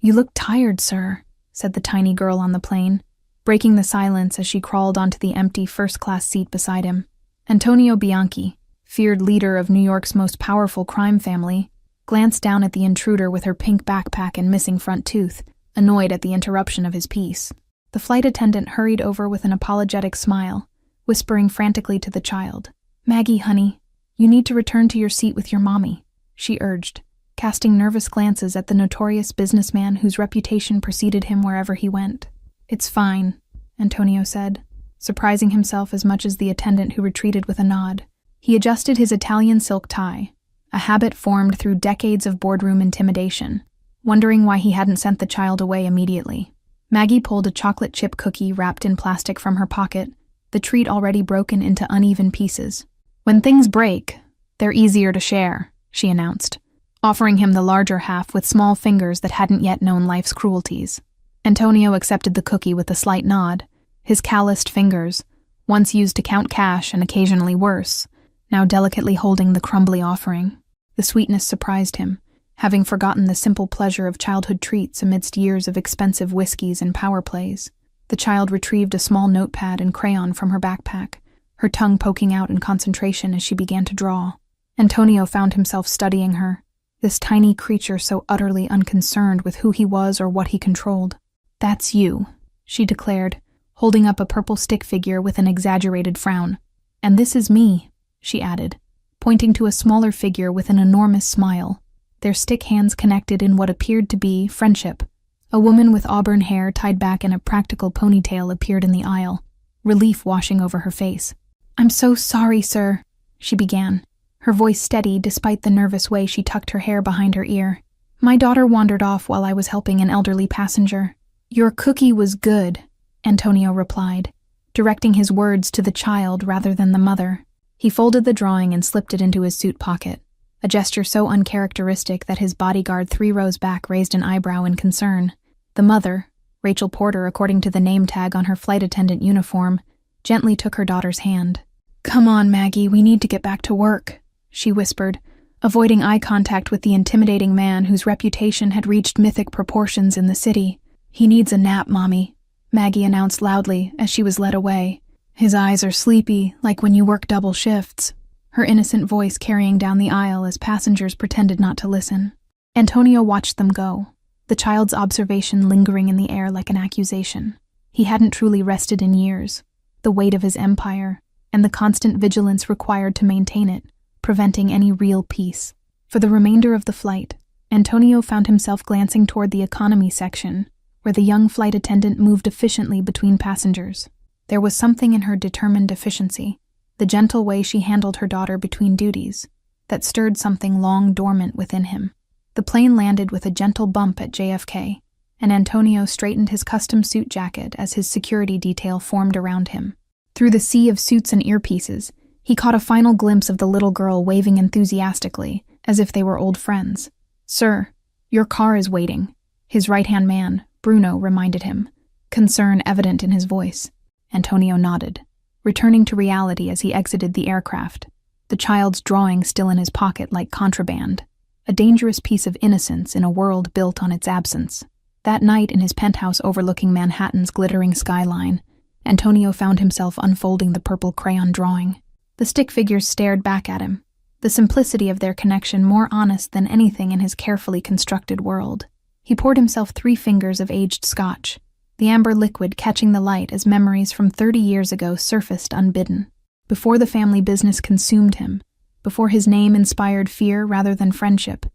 "You look tired, sir," said the tiny girl on the plane, breaking the silence as she crawled onto the empty first-class seat beside him. Antonio Bianchi, feared leader of New York's most powerful crime family, glanced down at the intruder with her pink backpack and missing front tooth, annoyed at the interruption of his peace. The flight attendant hurried over with an apologetic smile, whispering frantically to the child. "Maggie, honey, you need to return to your seat with your mommy," she urged, casting nervous glances at the notorious businessman whose reputation preceded him wherever he went. "It's fine," Antonio said, surprising himself as much as the attendant who retreated with a nod. He adjusted his Italian silk tie, a habit formed through decades of boardroom intimidation, wondering why he hadn't sent the child away immediately. Maggie pulled a chocolate chip cookie wrapped in plastic from her pocket, the treat already broken into uneven pieces. "When things break, they're easier to share," she announced, offering him the larger half with small fingers that hadn't yet known life's cruelties. Antonio accepted the cookie with a slight nod, his calloused fingers, once used to count cash and occasionally worse, now delicately holding the crumbly offering. The sweetness surprised him, having forgotten the simple pleasure of childhood treats amidst years of expensive whiskeys and power plays. The child retrieved a small notepad and crayon from her backpack, her tongue poking out in concentration as she began to draw. Antonio found himself studying her, this tiny creature so utterly unconcerned with who he was or what he controlled. "That's you," she declared, holding up a purple stick figure with an exaggerated frown. "And this is me," she added, pointing to a smaller figure with an enormous smile, their stick hands connected in what appeared to be friendship. A woman with auburn hair tied back in a practical ponytail appeared in the aisle, relief washing over her face. "I'm so sorry, sir," she began, her voice steady despite the nervous way she tucked her hair behind her ear. "My daughter wandered off while I was helping an elderly passenger." "Your cookie was good," Antonio replied, directing his words to the child rather than the mother. He folded the drawing and slipped it into his suit pocket, a gesture so uncharacteristic that his bodyguard 3 rows back raised an eyebrow in concern. The mother, Rachel Porter according to the name tag on her flight attendant uniform, gently took her daughter's hand. "Come on, Maggie, we need to get back to work," she whispered, avoiding eye contact with the intimidating man whose reputation had reached mythic proportions in the city. "He needs a nap, Mommy," Maggie announced loudly as she was led away. "His eyes are sleepy, like when you work double shifts," her innocent voice carrying down the aisle as passengers pretended not to listen. Antonio watched them go, the child's observation lingering in the air like an accusation. He hadn't truly rested in years, the weight of his empire, and the constant vigilance required to maintain it, preventing any real peace. For the remainder of the flight, Antonio found himself glancing toward the economy section, where the young flight attendant moved efficiently between passengers. There was something in her determined efficiency, the gentle way she handled her daughter between duties, that stirred something long dormant within him. The plane landed with a gentle bump at JFK, and Antonio straightened his custom suit jacket as his security detail formed around him. Through the sea of suits and earpieces, he caught a final glimpse of the little girl waving enthusiastically, as if they were old friends. "Sir, your car is waiting," his right-hand man, Bruno, reminded him, concern evident in his voice. Antonio nodded, returning to reality as he exited the aircraft, the child's drawing still in his pocket like contraband, a dangerous piece of innocence in a world built on its absence. That night in his penthouse overlooking Manhattan's glittering skyline, Antonio found himself unfolding the purple crayon drawing. The stick figures stared back at him, the simplicity of their connection more honest than anything in his carefully constructed world. He poured himself 3 fingers of aged scotch, the amber liquid catching the light as memories from 30 years ago surfaced unbidden. Before the family business consumed him, before his name inspired fear rather than friendship,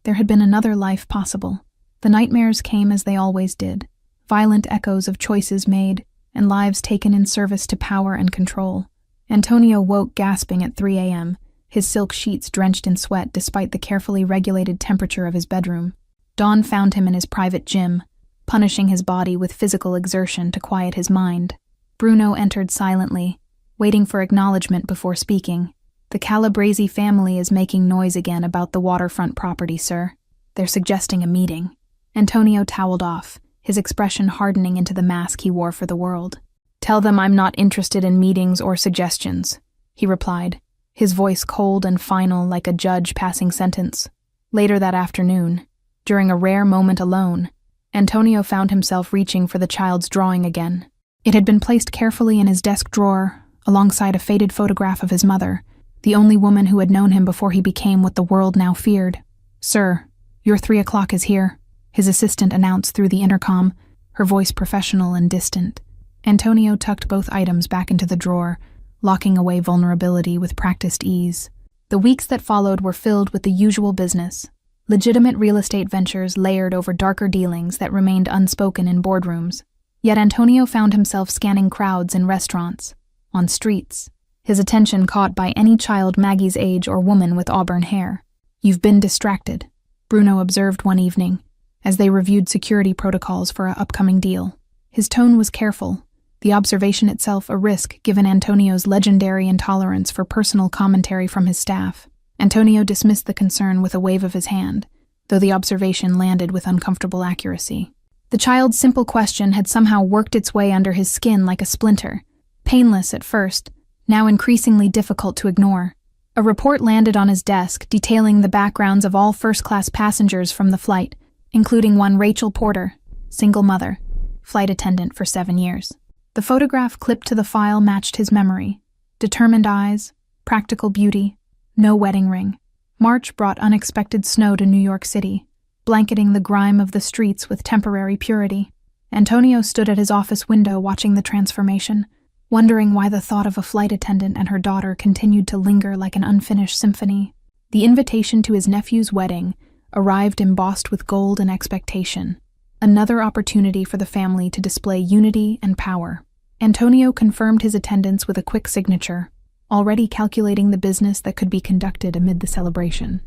there had been another life possible. The nightmares came as they always did, violent echoes of choices made and lives taken in service to power and control. Antonio woke gasping at 3 a.m., his silk sheets drenched in sweat despite the carefully regulated temperature of his bedroom. Dawn found him in his private gym, punishing his body with physical exertion to quiet his mind. Bruno entered silently, waiting for acknowledgement before speaking. "The Calabrese family is making noise again about the waterfront property, sir. They're suggesting a meeting." Antonio toweled off, his expression hardening into the mask he wore for the world. "Tell them I'm not interested in meetings or suggestions," he replied, his voice cold and final like a judge passing sentence. Later that afternoon, during a rare moment alone, Antonio found himself reaching for the child's drawing again. It had been placed carefully in his desk drawer, alongside a faded photograph of his mother, the only woman who had known him before he became what the world now feared. "Sir, your 3 o'clock is here," his assistant announced through the intercom, her voice professional and distant. Antonio tucked both items back into the drawer, locking away vulnerability with practiced ease. The weeks that followed were filled with the usual business, legitimate real estate ventures layered over darker dealings that remained unspoken in boardrooms. Yet Antonio found himself scanning crowds in restaurants, on streets, his attention caught by any child Maggie's age or woman with auburn hair. "You've been distracted," Bruno observed one evening, as they reviewed security protocols for an upcoming deal. His tone was careful, the observation itself a risk given Antonio's legendary intolerance for personal commentary from his staff. Antonio dismissed the concern with a wave of his hand, though the observation landed with uncomfortable accuracy. The child's simple question had somehow worked its way under his skin like a splinter, painless at first, now increasingly difficult to ignore. A report landed on his desk detailing the backgrounds of all first-class passengers from the flight, including one Rachel Porter, single mother, flight attendant for 7 years. The photograph clipped to the file matched his memory. Determined eyes, practical beauty, no wedding ring. March brought unexpected snow to New York City, blanketing the grime of the streets with temporary purity. Antonio stood at his office window watching the transformation, wondering why the thought of a flight attendant and her daughter continued to linger like an unfinished symphony. The invitation to his nephew's wedding arrived embossed with gold and expectation, another opportunity for the family to display unity and power. Antonio confirmed his attendance with a quick signature, already calculating the business that could be conducted amid the celebration.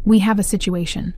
"We have a situation,"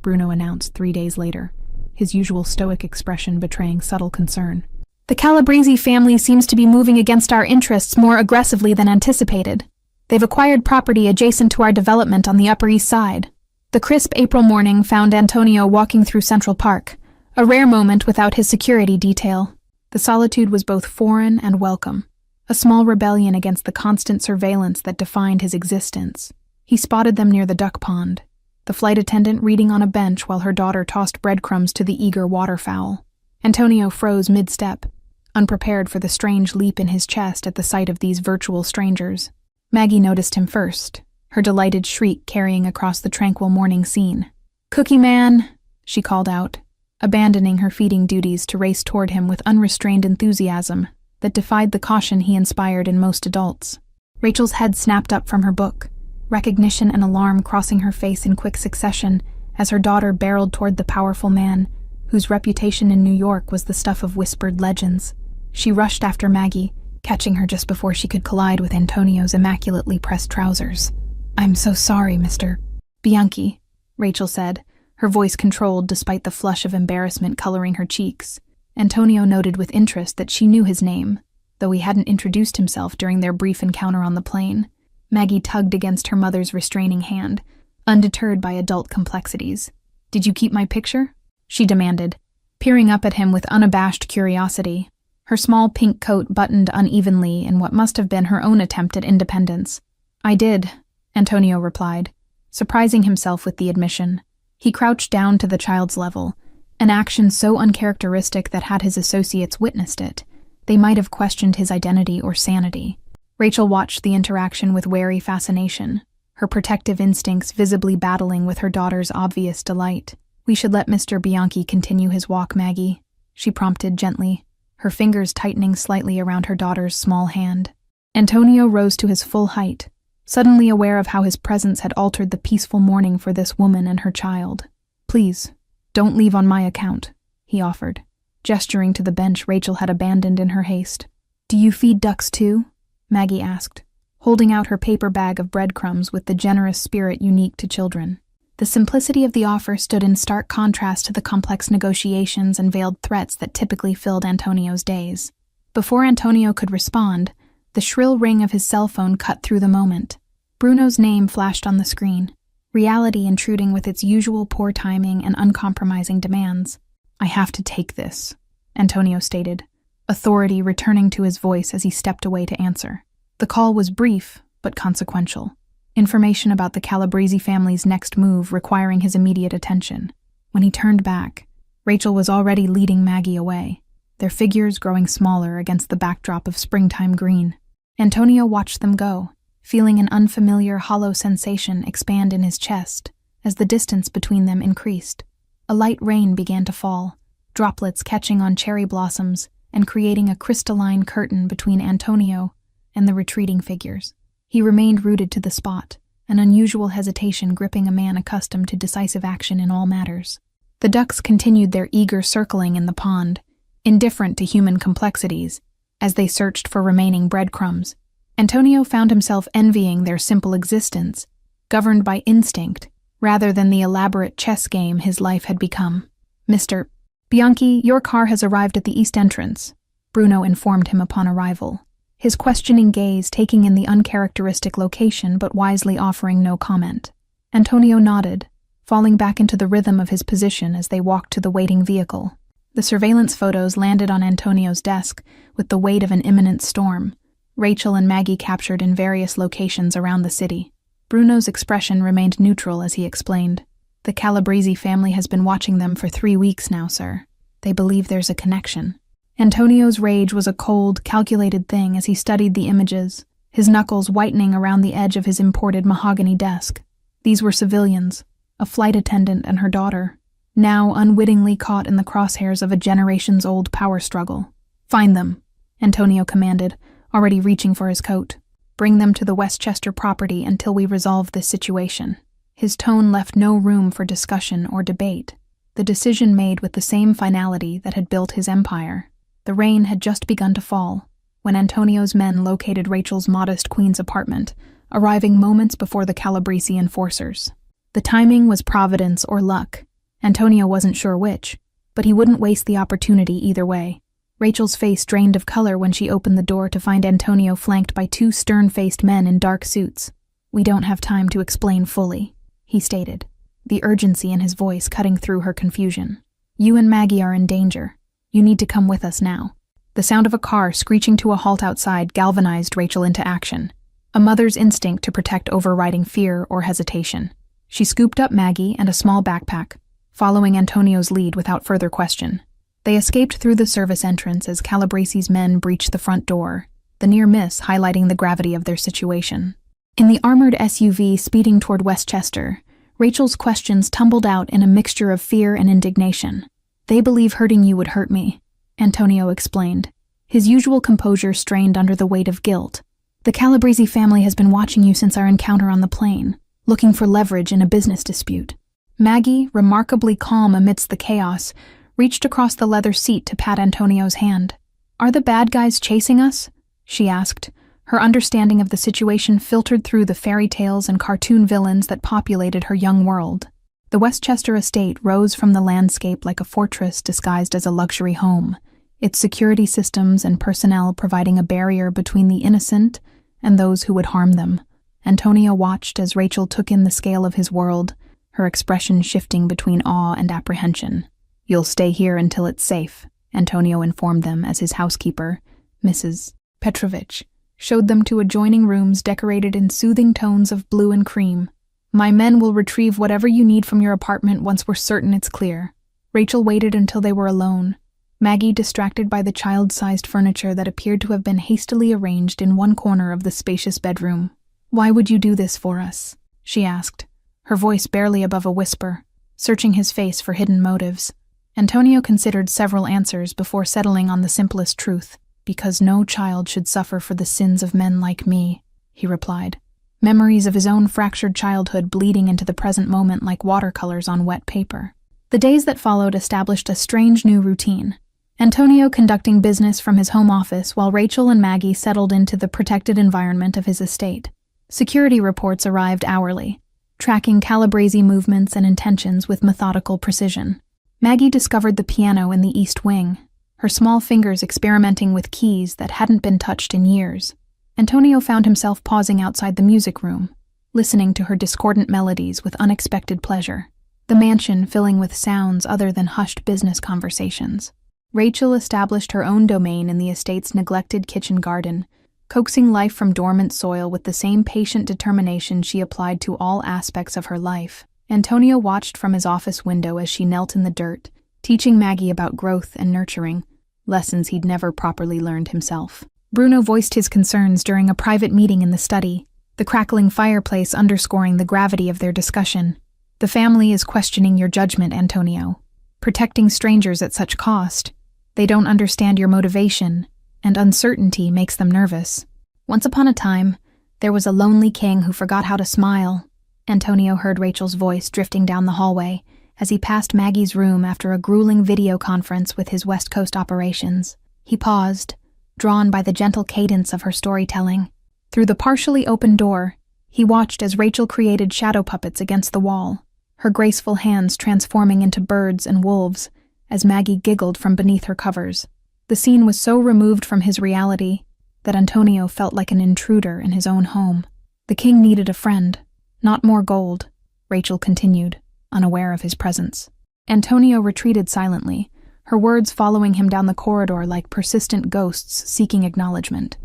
Bruno announced 3 days later, his usual stoic expression betraying subtle concern. "The Calabrese family seems to be moving against our interests more aggressively than anticipated. They've acquired property adjacent to our development on the Upper East Side." The crisp April morning found Antonio walking through Central Park, a rare moment without his security detail. The solitude was both foreign and welcome, a small rebellion against the constant surveillance that defined his existence. He spotted them near the duck pond, the flight attendant reading on a bench while her daughter tossed breadcrumbs to the eager waterfowl. Antonio froze mid-step, unprepared for the strange leap in his chest at the sight of these virtual strangers. Maggie noticed him first, her delighted shriek carrying across the tranquil morning scene. "Cookie Man," she called out, abandoning her feeding duties to race toward him with unrestrained enthusiasm that defied the caution he inspired in most adults. Rachel's head snapped up from her book, recognition and alarm crossing her face in quick succession as her daughter barreled toward the powerful man, whose reputation in New York was the stuff of whispered legends. She rushed after Maggie, catching her just before she could collide with Antonio's immaculately pressed trousers. "I'm so sorry, Mr. Bianchi," Rachel said, her voice controlled despite the flush of embarrassment coloring her cheeks. Antonio noted with interest that she knew his name, though he hadn't introduced himself during their brief encounter on the plane. Maggie tugged against her mother's restraining hand, undeterred by adult complexities. "Did you keep my picture?" she demanded, peering up at him with unabashed curiosity, her small pink coat buttoned unevenly in what must have been her own attempt at independence. "I did," Antonio replied, surprising himself with the admission. He crouched down to the child's level, an action so uncharacteristic that had his associates witnessed it, they might have questioned his identity or sanity. Rachel watched the interaction with wary fascination, her protective instincts visibly battling with her daughter's obvious delight. "We should let Mr. Bianchi continue his walk, Maggie," she prompted gently, her fingers tightening slightly around her daughter's small hand. Antonio rose to his full height, suddenly aware of how his presence had altered the peaceful morning for this woman and her child. "Please, don't leave on my account," he offered, gesturing to the bench Rachel had abandoned in her haste. "Do you feed ducks too?" Maggie asked, holding out her paper bag of breadcrumbs with the generous spirit unique to children. The simplicity of the offer stood in stark contrast to the complex negotiations and veiled threats that typically filled Antonio's days. Before Antonio could respond, the shrill ring of his cell phone cut through the moment. Bruno's name flashed on the screen, reality intruding with its usual poor timing and uncompromising demands. "I have to take this," Antonio stated, authority returning to his voice as he stepped away to answer. The call was brief, but consequential. Information about the Calabrese family's next move requiring his immediate attention. When he turned back, Rachel was already leading Maggie away, their figures growing smaller against the backdrop of springtime green. Antonio watched them go, feeling an unfamiliar hollow sensation expand in his chest as the distance between them increased. A light rain began to fall, droplets catching on cherry blossoms and creating a crystalline curtain between Antonio and the retreating figures. He remained rooted to the spot, an unusual hesitation gripping a man accustomed to decisive action in all matters. The ducks continued their eager circling in the pond, indifferent to human complexities, as they searched for remaining breadcrumbs. Antonio found himself envying their simple existence, governed by instinct, rather than the elaborate chess game his life had become. "Mr. Bianchi, your car has arrived at the east entrance," Bruno informed him upon arrival, his questioning gaze taking in the uncharacteristic location but wisely offering no comment. Antonio nodded, falling back into the rhythm of his position as they walked to the waiting vehicle. The surveillance photos landed on Antonio's desk with the weight of an imminent storm, Rachel and Maggie captured in various locations around the city. Bruno's expression remained neutral as he explained. "The Calabrese family has been watching them for 3 weeks now, sir. They believe there's a connection." Antonio's rage was a cold, calculated thing as he studied the images, his knuckles whitening around the edge of his imported mahogany desk. These were civilians, a flight attendant and her daughter, now unwittingly caught in the crosshairs of a generations-old power struggle. "Find them," Antonio commanded, already reaching for his coat. "Bring them to the Westchester property until we resolve this situation." His tone left no room for discussion or debate, the decision made with the same finality that had built his empire. The rain had just begun to fall when Antonio's men located Rachel's modest Queen's apartment, arriving moments before the Calabrese enforcers. The timing was providence or luck. Antonio wasn't sure which, but he wouldn't waste the opportunity either way. Rachel's face drained of color when she opened the door to find Antonio flanked by 2 stern-faced men in dark suits. "We don't have time to explain fully," he stated, the urgency in his voice cutting through her confusion. "You and Maggie are in danger. You need to come with us now." The sound of a car screeching to a halt outside galvanized Rachel into action, a mother's instinct to protect overriding fear or hesitation. She scooped up Maggie and a small backpack, following Antonio's lead without further question. They escaped through the service entrance as Calabrese's men breached the front door, the near miss highlighting the gravity of their situation. In the armored SUV speeding toward Westchester, Rachel's questions tumbled out in a mixture of fear and indignation. "They believe hurting you would hurt me," Antonio explained, his usual composure strained under the weight of guilt. "The Calabrese family has been watching you since our encounter on the plane, looking for leverage in a business dispute." Maggie, remarkably calm amidst the chaos, reached across the leather seat to pat Antonio's hand. "Are the bad guys chasing us?" she asked, her understanding of the situation filtered through the fairy tales and cartoon villains that populated her young world. The Westchester estate rose from the landscape like a fortress disguised as a luxury home, its security systems and personnel providing a barrier between the innocent and those who would harm them. Antonio watched as Rachel took in the scale of his world, her expression shifting between awe and apprehension. "You'll stay here until it's safe," Antonio informed them as his housekeeper, Mrs. Petrovich, showed them to adjoining rooms decorated in soothing tones of blue and cream. "My men will retrieve whatever you need from your apartment once we're certain it's clear." Rachel waited until they were alone, Maggie distracted by the child-sized furniture that appeared to have been hastily arranged in one corner of the spacious bedroom. "Why would you do this for us?" she asked, her voice barely above a whisper, searching his face for hidden motives. Antonio considered several answers before settling on the simplest truth. "Because no child should suffer for the sins of men like me," he replied, memories of his own fractured childhood bleeding into the present moment like watercolors on wet paper. The days that followed established a strange new routine. Antonio conducting business from his home office while Rachel and Maggie settled into the protected environment of his estate. Security reports arrived hourly, tracking Calabrese movements and intentions with methodical precision. Maggie discovered the piano in the east wing, her small fingers experimenting with keys that hadn't been touched in years. Antonio found himself pausing outside the music room, listening to her discordant melodies with unexpected pleasure, the mansion filling with sounds other than hushed business conversations. Rachel established her own domain in the estate's neglected kitchen garden, coaxing life from dormant soil with the same patient determination she applied to all aspects of her life. Antonio watched from his office window as she knelt in the dirt, teaching Maggie about growth and nurturing, lessons he'd never properly learned himself. Bruno voiced his concerns during a private meeting in the study, the crackling fireplace underscoring the gravity of their discussion. The family is questioning your judgment, Antonio. Protecting strangers at such cost. They don't understand your motivation, and uncertainty makes them nervous. Once upon a time, there was a lonely king who forgot how to smile. Antonio heard Rachel's voice drifting down the hallway as he passed Maggie's room after a grueling video conference with his West Coast operations. He paused, drawn by the gentle cadence of her storytelling. Through the partially open door, he watched as Rachel created shadow puppets against the wall, her graceful hands transforming into birds and wolves as Maggie giggled from beneath her covers. The scene was so removed from his reality that Antonio felt like an intruder in his own home. The king needed a friend, not more gold, Rachel continued, unaware of his presence. Antonio retreated silently, her words following him down the corridor like persistent ghosts seeking acknowledgement.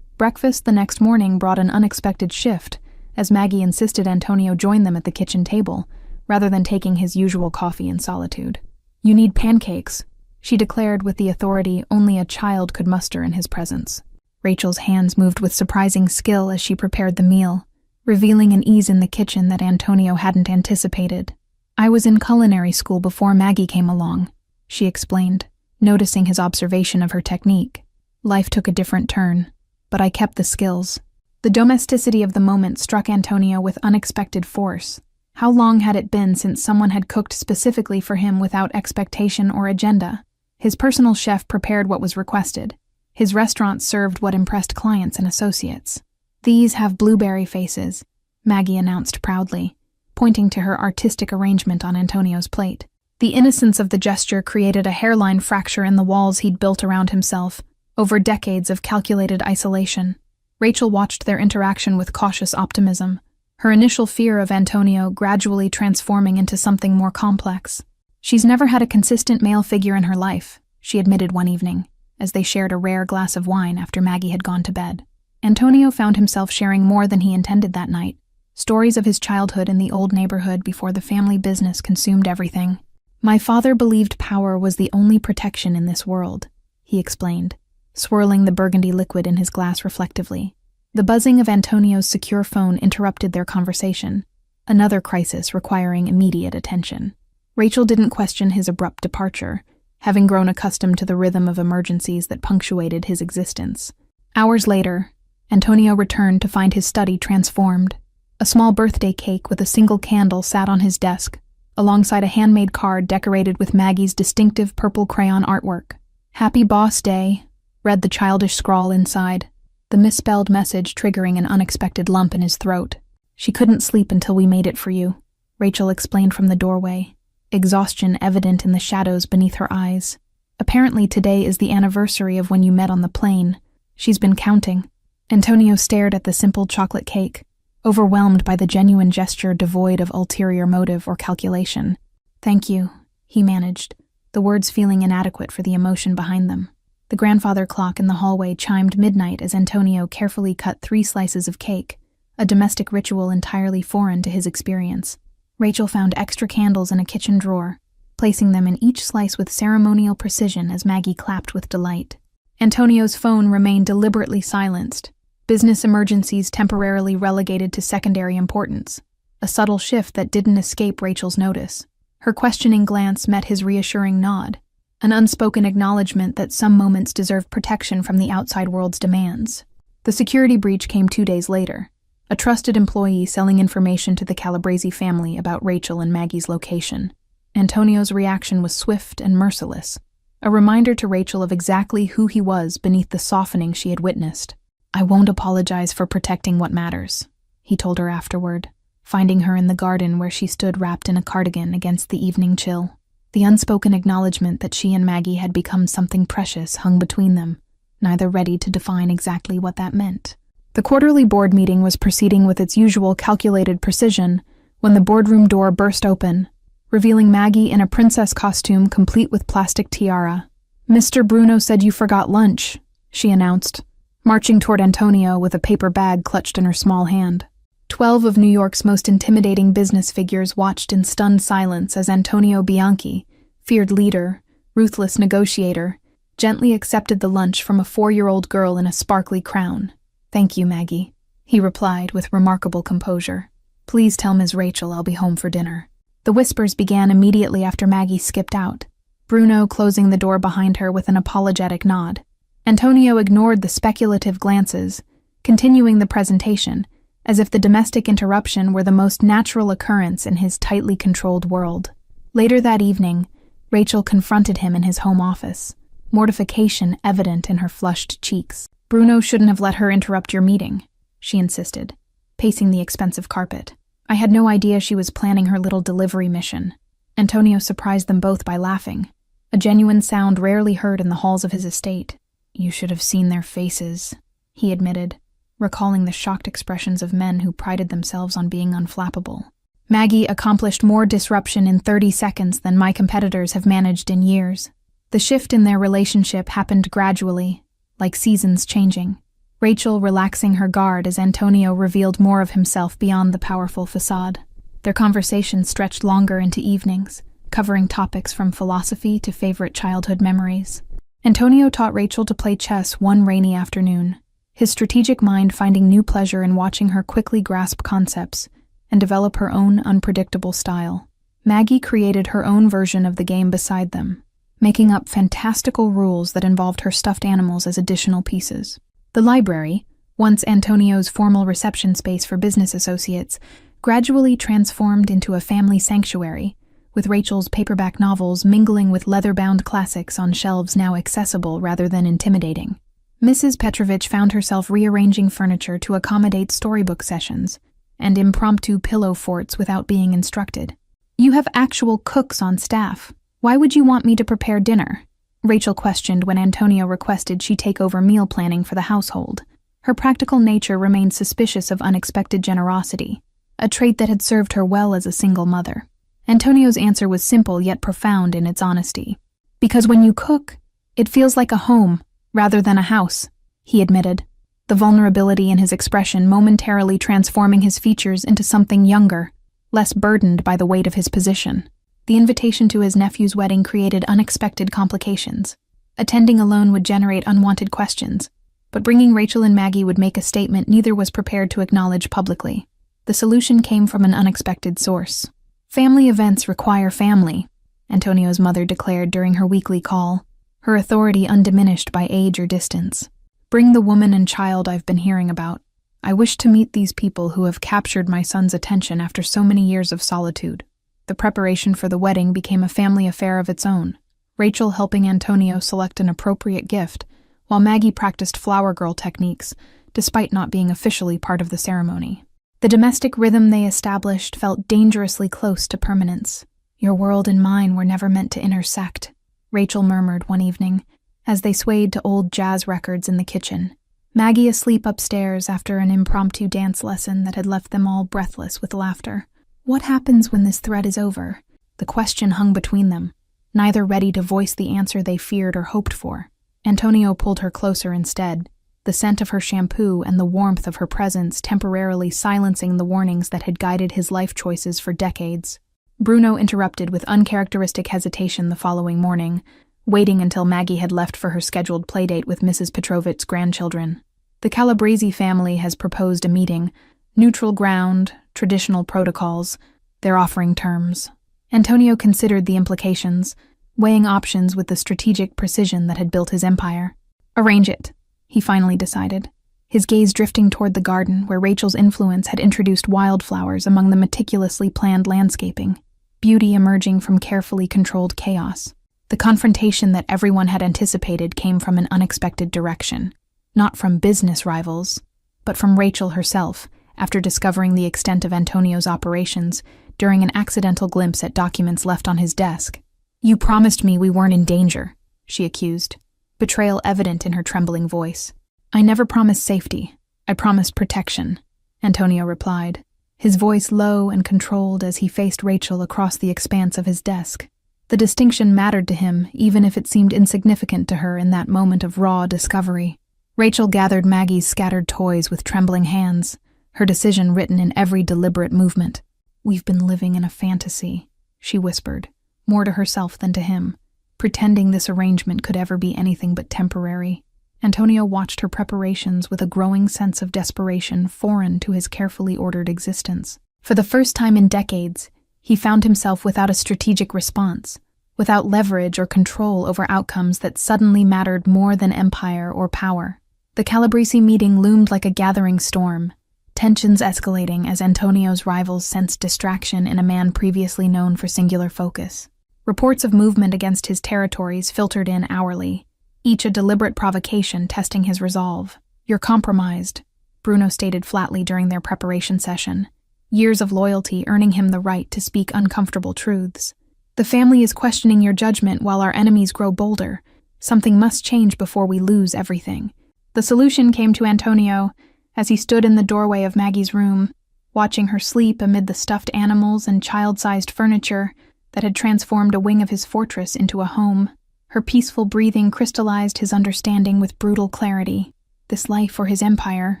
Breakfast the next morning brought an unexpected shift, as Maggie insisted Antonio join them at the kitchen table, rather than taking his usual coffee in solitude. "You need pancakes," she declared with the authority only a child could muster in his presence. Rachel's hands moved with surprising skill as she prepared the meal, revealing an ease in the kitchen that Antonio hadn't anticipated. "I was in culinary school before Maggie came along," she explained, noticing his observation of her technique. "Life took a different turn, but I kept the skills." The domesticity of the moment struck Antonio with unexpected force. How long had it been since someone had cooked specifically for him without expectation or agenda? His personal chef prepared what was requested. His restaurant served what impressed clients and associates. "These have blueberry faces," Maggie announced proudly, pointing to her artistic arrangement on Antonio's plate. The innocence of the gesture created a hairline fracture in the walls he'd built around himself, over decades of calculated isolation. Rachel watched their interaction with cautious optimism, her initial fear of Antonio gradually transforming into something more complex. "She's never had a consistent male figure in her life," she admitted one evening, as they shared a rare glass of wine after Maggie had gone to bed. Antonio found himself sharing more than he intended that night, stories of his childhood in the old neighborhood before the family business consumed everything. "My father believed power was the only protection in this world," he explained, swirling the burgundy liquid in his glass reflectively. The buzzing of Antonio's secure phone interrupted their conversation, another crisis requiring immediate attention. Rachel didn't question his abrupt departure, having grown accustomed to the rhythm of emergencies that punctuated his existence. Hours later, Antonio returned to find his study transformed. A small birthday cake with a single candle sat on his desk, alongside a handmade card decorated with Maggie's distinctive purple crayon artwork. "Happy Boss Day," read the childish scrawl inside, the misspelled message triggering an unexpected lump in his throat. "She couldn't sleep until we made it for you," Rachel explained from the doorway, exhaustion evident in the shadows beneath her eyes. "Apparently today is the anniversary of when you met on the plane. She's been counting." Antonio stared at the simple chocolate cake, overwhelmed by the genuine gesture devoid of ulterior motive or calculation. "Thank you," he managed, the words feeling inadequate for the emotion behind them. The grandfather clock in the hallway chimed midnight as Antonio carefully cut 3 slices of cake, a domestic ritual entirely foreign to his experience. Rachel found extra candles in a kitchen drawer, placing them in each slice with ceremonial precision as Maggie clapped with delight. Antonio's phone remained deliberately silenced, business emergencies temporarily relegated to secondary importance, a subtle shift that didn't escape Rachel's notice. Her questioning glance met his reassuring nod, an unspoken acknowledgement that some moments deserve protection from the outside world's demands. The security breach came 2 days later, a trusted employee selling information to the Calabrese family about Rachel and Maggie's location. Antonio's reaction was swift and merciless, a reminder to Rachel of exactly who he was beneath the softening she had witnessed. "I won't apologize for protecting what matters," he told her afterward, finding her in the garden where she stood wrapped in a cardigan against the evening chill. The unspoken acknowledgement that she and Maggie had become something precious hung between them, neither ready to define exactly what that meant. The quarterly board meeting was proceeding with its usual calculated precision when the boardroom door burst open, revealing Maggie in a princess costume complete with plastic tiara. "Mr. Bruno said you forgot lunch," she announced, marching toward Antonio with a paper bag clutched in her small hand. 12 of New York's most intimidating business figures watched in stunned silence as Antonio Bianchi, feared leader, ruthless negotiator, gently accepted the lunch from a 4-year-old girl in a sparkly crown. "Thank you, Maggie," he replied with remarkable composure. "Please tell Ms. Rachel I'll be home for dinner." The whispers began immediately after Maggie skipped out, Bruno closing the door behind her with an apologetic nod. Antonio ignored the speculative glances, continuing the presentation, as if the domestic interruption were the most natural occurrence in his tightly controlled world. Later that evening, Rachel confronted him in his home office, mortification evident in her flushed cheeks. "Bruno shouldn't have let her interrupt your meeting," she insisted, pacing the expensive carpet. "I had no idea she was planning her little delivery mission." Antonio surprised them both by laughing, a genuine sound rarely heard in the halls of his estate. "You should have seen their faces," he admitted, recalling the shocked expressions of men who prided themselves on being unflappable. "Maggie accomplished more disruption in 30 seconds than my competitors have managed in years." The shift in their relationship happened gradually, like seasons changing, Rachel relaxing her guard as Antonio revealed more of himself beyond the powerful facade. Their conversation stretched longer into evenings, covering topics from philosophy to favorite childhood memories. Antonio taught Rachel to play chess one rainy afternoon, his strategic mind finding new pleasure in watching her quickly grasp concepts and develop her own unpredictable style. Maggie created her own version of the game beside them, making up fantastical rules that involved her stuffed animals as additional pieces. The library, once Antonio's formal reception space for business associates, gradually transformed into a family sanctuary, with Rachel's paperback novels mingling with leather-bound classics on shelves now accessible rather than intimidating. Mrs. Petrovich found herself rearranging furniture to accommodate storybook sessions and impromptu pillow forts without being instructed. "You have actual cooks on staff. Why would you want me to prepare dinner?" Rachel questioned when Antonio requested she take over meal planning for the household. Her practical nature remained suspicious of unexpected generosity, a trait that had served her well as a single mother. Antonio's answer was simple yet profound in its honesty. "Because when you cook, it feels like a home rather than a house," he admitted, the vulnerability in his expression momentarily transforming his features into something younger, less burdened by the weight of his position. The invitation to his nephew's wedding created unexpected complications. Attending alone would generate unwanted questions, but bringing Rachel and Maggie would make a statement neither was prepared to acknowledge publicly. The solution came from an unexpected source. "Family events require family," Antonio's mother declared during her weekly call, her authority undiminished by age or distance. "Bring the woman and child I've been hearing about. I wish to meet these people who have captured my son's attention after so many years of solitude." The preparation for the wedding became a family affair of its own, Rachel helping Antonio select an appropriate gift, while Maggie practiced flower girl techniques, despite not being officially part of the ceremony. The domestic rhythm they established felt dangerously close to permanence. "Your world and mine were never meant to intersect," Rachel murmured one evening, as they swayed to old jazz records in the kitchen, Maggie asleep upstairs after an impromptu dance lesson that had left them all breathless with laughter. What happens when this thread is over? The question hung between them, neither ready to voice the answer they feared or hoped for. Antonio pulled her closer instead, the scent of her shampoo and the warmth of her presence temporarily silencing the warnings that had guided his life choices for decades. Bruno interrupted with uncharacteristic hesitation the following morning, waiting until Maggie had left for her scheduled playdate with Mrs. Petrovich's grandchildren. "The Calabresi family has proposed a meeting. Neutral ground, traditional protocols, they're offering terms." Antonio considered the implications, weighing options with the strategic precision that had built his empire. "Arrange it," he finally decided, his gaze drifting toward the garden where Rachel's influence had introduced wildflowers among the meticulously planned landscaping, beauty emerging from carefully controlled chaos. The confrontation that everyone had anticipated came from an unexpected direction, not from business rivals, but from Rachel herself, after discovering the extent of Antonio's operations during an accidental glimpse at documents left on his desk. "You promised me we weren't in danger," she accused, betrayal evident in her trembling voice. "I never promised safety. I promised protection," Antonio replied, his voice low and controlled as he faced Rachel across the expanse of his desk. The distinction mattered to him, even if it seemed insignificant to her in that moment of raw discovery. Rachel gathered Maggie's scattered toys with trembling hands, her decision written in every deliberate movement. "We've been living in a fantasy," she whispered, more to herself than to him, pretending this arrangement could ever be anything but temporary. Antonio watched her preparations with a growing sense of desperation foreign to his carefully ordered existence. For the first time in decades, he found himself without a strategic response, without leverage or control over outcomes that suddenly mattered more than empire or power. The Calabrese meeting loomed like a gathering storm, tensions escalating as Antonio's rivals sensed distraction in a man previously known for singular focus. Reports of movement against his territories filtered in hourly, each a deliberate provocation testing his resolve. "You're compromised," Bruno stated flatly during their preparation session, years of loyalty earning him the right to speak uncomfortable truths. "The family is questioning your judgment while our enemies grow bolder. Something must change before we lose everything." The solution came to Antonio as he stood in the doorway of Maggie's room, watching her sleep amid the stuffed animals and child-sized furniture that had transformed a wing of his fortress into a home. Her peaceful breathing crystallized his understanding with brutal clarity. This life or his empire,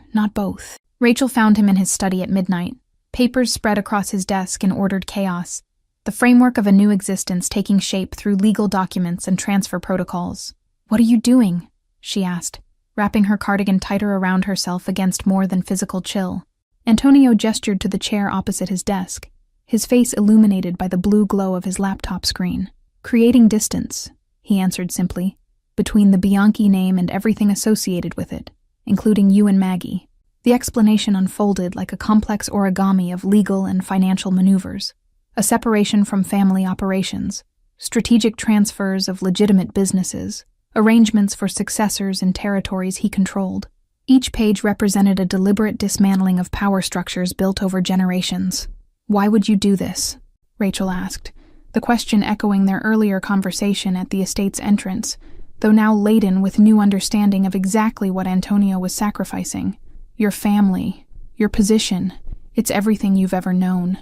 not both. Rachel found him in his study at midnight, papers spread across his desk in ordered chaos, the framework of a new existence taking shape through legal documents and transfer protocols. "What are you doing?" she asked, wrapping her cardigan tighter around herself against more than physical chill. Antonio gestured to the chair opposite his desk, his face illuminated by the blue glow of his laptop screen. "Creating distance," he answered simply, "between the Bianchi name and everything associated with it, including you and Maggie." The explanation unfolded like a complex origami of legal and financial maneuvers, a separation from family operations, strategic transfers of legitimate businesses, arrangements for successors in territories he controlled. Each page represented a deliberate dismantling of power structures built over generations. "Why would you do this?" Rachel asked, the question echoing their earlier conversation at the estate's entrance, though now laden with new understanding of exactly what Antonio was sacrificing. "Your family, your position, it's everything you've ever known."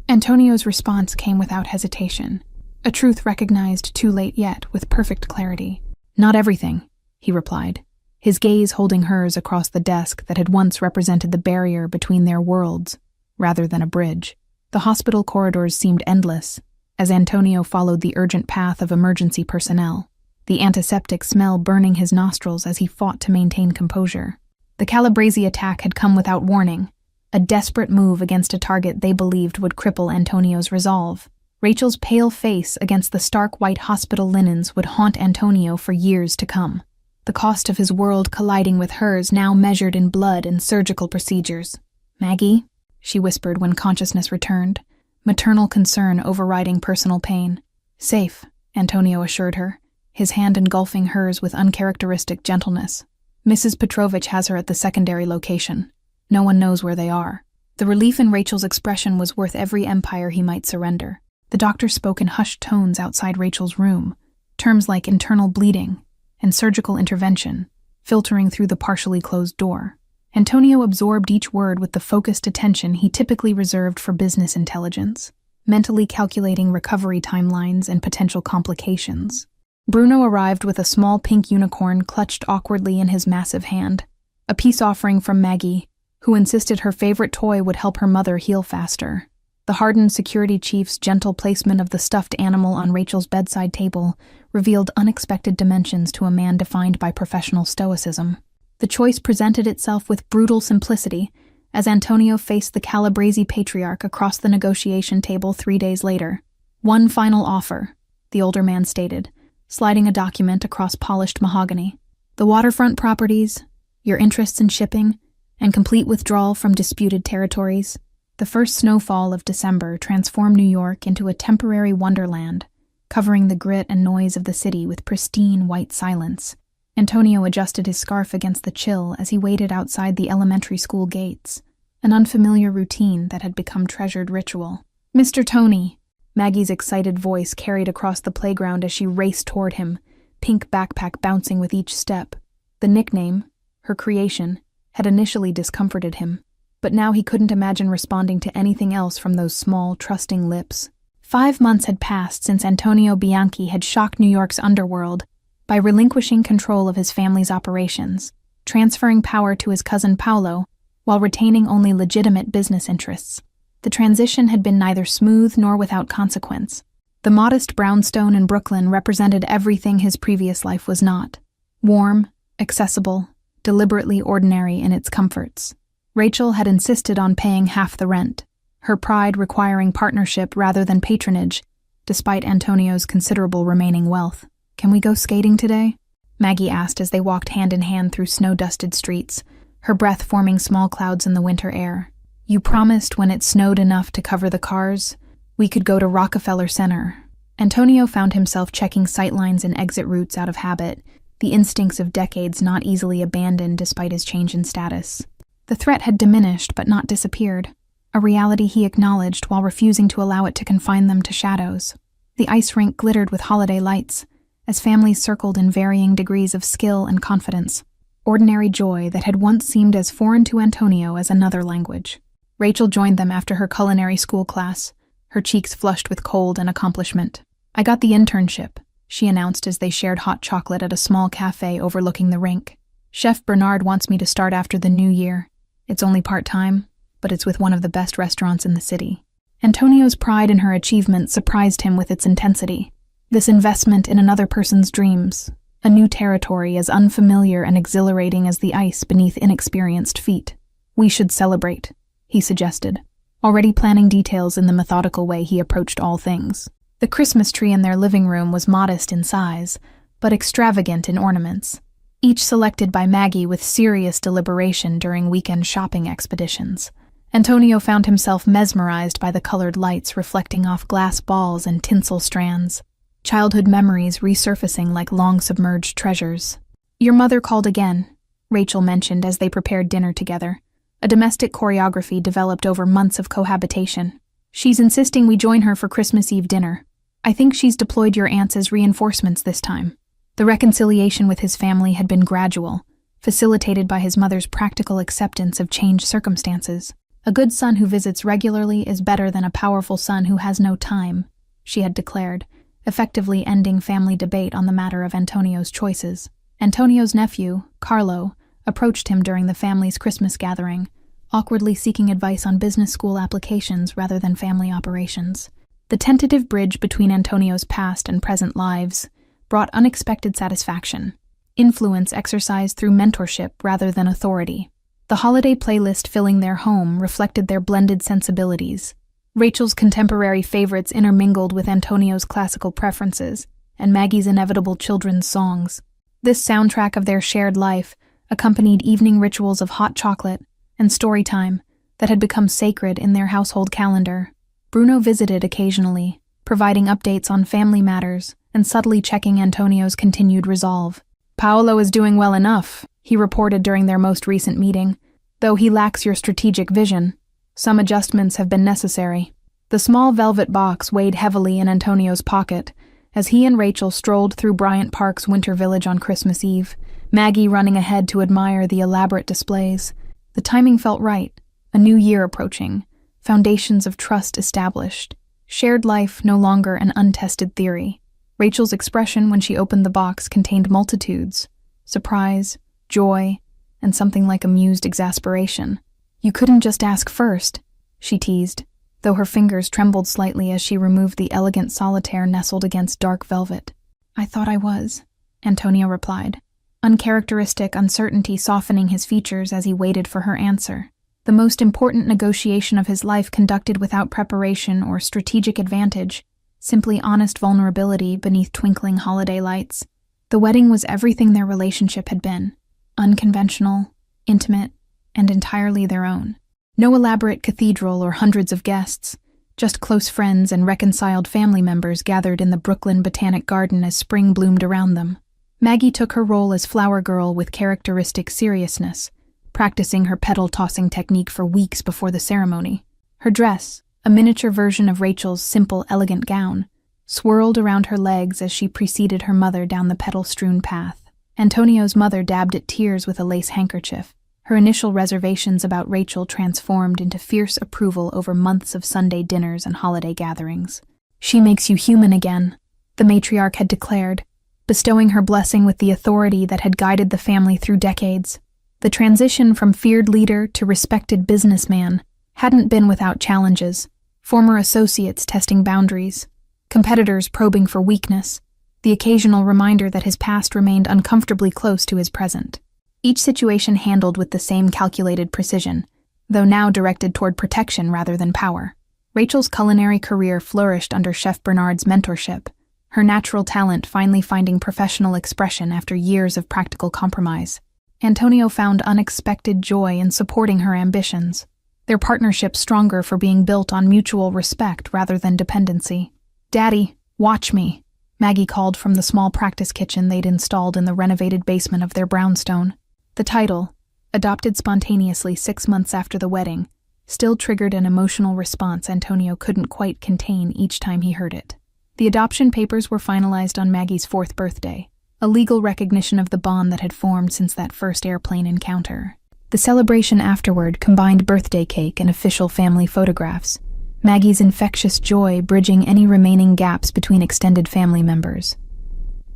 Antonio's response came without hesitation, a truth recognized too late yet with perfect clarity. "Not everything," he replied, his gaze holding hers across the desk that had once represented the barrier between their worlds, rather than a bridge. The hospital corridors seemed endless, as Antonio followed the urgent path of emergency personnel, the antiseptic smell burning his nostrils as he fought to maintain composure. The Calabrese attack had come without warning, a desperate move against a target they believed would cripple Antonio's resolve. Rachel's pale face against the stark white hospital linens would haunt Antonio for years to come, the cost of his world colliding with hers now measured in blood and surgical procedures. "Maggie?" she whispered when consciousness returned, maternal concern overriding personal pain. "Safe," Antonio assured her, his hand engulfing hers with uncharacteristic gentleness. "Mrs. Petrovich has her at the secondary location. No one knows where they are." The relief in Rachel's expression was worth every empire he might surrender. The doctor spoke in hushed tones outside Rachel's room, terms like internal bleeding and surgical intervention, filtering through the partially closed door. Antonio absorbed each word with the focused attention he typically reserved for business intelligence, mentally calculating recovery timelines and potential complications. Bruno arrived with a small pink unicorn clutched awkwardly in his massive hand, a peace offering from Maggie, who insisted her favorite toy would help her mother heal faster. The hardened security chief's gentle placement of the stuffed animal on Rachel's bedside table revealed unexpected dimensions to a man defined by professional stoicism. The choice presented itself with brutal simplicity as Antonio faced the Calabrese patriarch across the negotiation table 3 days later. "One final offer," the older man stated, sliding a document across polished mahogany. "The waterfront properties, your interests in shipping, and complete withdrawal from disputed territories." The first snowfall of December transformed New York into a temporary wonderland, covering the grit and noise of the city with pristine white silence. Antonio adjusted his scarf against the chill as he waited outside the elementary school gates, an unfamiliar routine that had become treasured ritual. "Mr. Tony," Maggie's excited voice carried across the playground as she raced toward him, pink backpack bouncing with each step. The nickname, her creation, had initially discomforted him, but now he couldn't imagine responding to anything else from those small, trusting lips. 5 months had passed since Antonio Bianchi had shocked New York's underworld by relinquishing control of his family's operations, transferring power to his cousin Paolo, while retaining only legitimate business interests. The transition had been neither smooth nor without consequence. The modest brownstone in Brooklyn represented everything his previous life was not: warm, accessible, deliberately ordinary in its comforts. Rachel had insisted on paying half the rent, her pride requiring partnership rather than patronage, despite Antonio's considerable remaining wealth. "Can we go skating today?" Maggie asked as they walked hand in hand through snow-dusted streets, her breath forming small clouds in the winter air. "You promised when it snowed enough to cover the cars, we could go to Rockefeller Center." Antonio found himself checking sightlines and exit routes out of habit, the instincts of decades not easily abandoned despite his change in status. The threat had diminished but not disappeared, a reality he acknowledged while refusing to allow it to confine them to shadows. The ice rink glittered with holiday lights, as families circled in varying degrees of skill and confidence, ordinary joy that had once seemed as foreign to Antonio as another language. Rachel joined them after her culinary school class, her cheeks flushed with cold and accomplishment. "I got the internship," she announced as they shared hot chocolate at a small cafe overlooking the rink. "Chef Bernard wants me to start after the new year. It's only part-time, but it's with one of the best restaurants in the city." Antonio's pride in her achievement surprised him with its intensity. This investment in another person's dreams, a new territory as unfamiliar and exhilarating as the ice beneath inexperienced feet. "We should celebrate," he suggested, already planning details in the methodical way he approached all things. The Christmas tree in their living room was modest in size, but extravagant in ornaments, each selected by Maggie with serious deliberation during weekend shopping expeditions. Antonio found himself mesmerized by the colored lights reflecting off glass balls and tinsel strands, childhood memories resurfacing like long-submerged treasures. "Your mother called again," Rachel mentioned as they prepared dinner together, a domestic choreography developed over months of cohabitation. "She's insisting we join her for Christmas Eve dinner. I think she's deployed your aunts as reinforcements this time." The reconciliation with his family had been gradual, facilitated by his mother's practical acceptance of changed circumstances. "A good son who visits regularly is better than a powerful son who has no time," she had declared, effectively ending family debate on the matter of Antonio's choices. Antonio's nephew, Carlo, approached him during the family's Christmas gathering, awkwardly seeking advice on business school applications rather than family operations. The tentative bridge between Antonio's past and present lives brought unexpected satisfaction, influence exercised through mentorship rather than authority. The holiday playlist filling their home reflected their blended sensibilities. Rachel's contemporary favorites intermingled with Antonio's classical preferences and Maggie's inevitable children's songs. This soundtrack of their shared life accompanied evening rituals of hot chocolate and story time that had become sacred in their household calendar. Bruno visited occasionally, providing updates on family matters and subtly checking Antonio's continued resolve. "Paolo is doing well enough," he reported during their most recent meeting, "though he lacks your strategic vision. Some adjustments have been necessary." The small velvet box weighed heavily in Antonio's pocket as he and Rachel strolled through Bryant Park's winter village on Christmas Eve, Maggie running ahead to admire the elaborate displays. The timing felt right, a new year approaching, foundations of trust established, shared life no longer an untested theory. Rachel's expression when she opened the box contained multitudes: surprise, joy, and something like amused exasperation. "You couldn't just ask first," she teased, though her fingers trembled slightly as she removed the elegant solitaire nestled against dark velvet. "I thought I was," Antonio replied, uncharacteristic uncertainty softening his features as he waited for her answer. The most important negotiation of his life conducted without preparation or strategic advantage, simply honest vulnerability beneath twinkling holiday lights. The wedding was everything their relationship had been: unconventional, intimate, and entirely their own. No elaborate cathedral or hundreds of guests, just close friends and reconciled family members gathered in the Brooklyn Botanic Garden as spring bloomed around them. Maggie took her role as flower girl with characteristic seriousness, practicing her petal-tossing technique for weeks before the ceremony. Her dress, a miniature version of Rachel's simple, elegant gown, swirled around her legs as she preceded her mother down the petal-strewn path. Antonio's mother dabbed at tears with a lace handkerchief. Her initial reservations about Rachel transformed into fierce approval over months of Sunday dinners and holiday gatherings. "She makes you human again," the matriarch had declared, bestowing her blessing with the authority that had guided the family through decades. The transition from feared leader to respected businessman hadn't been without challenges: former associates testing boundaries, competitors probing for weakness, the occasional reminder that his past remained uncomfortably close to his present. Each situation handled with the same calculated precision, though now directed toward protection rather than power. Rachel's culinary career flourished under Chef Bernard's mentorship, her natural talent finally finding professional expression after years of practical compromise. Antonio found unexpected joy in supporting her ambitions, their partnership stronger for being built on mutual respect rather than dependency. "Daddy, watch me," Maggie called from the small practice kitchen they'd installed in the renovated basement of their brownstone. The title, adopted spontaneously 6 months after the wedding, still triggered an emotional response Antonio couldn't quite contain each time he heard it. The adoption papers were finalized on Maggie's 4th birthday, a legal recognition of the bond that had formed since that first airplane encounter. The celebration afterward combined birthday cake and official family photographs, Maggie's infectious joy bridging any remaining gaps between extended family members.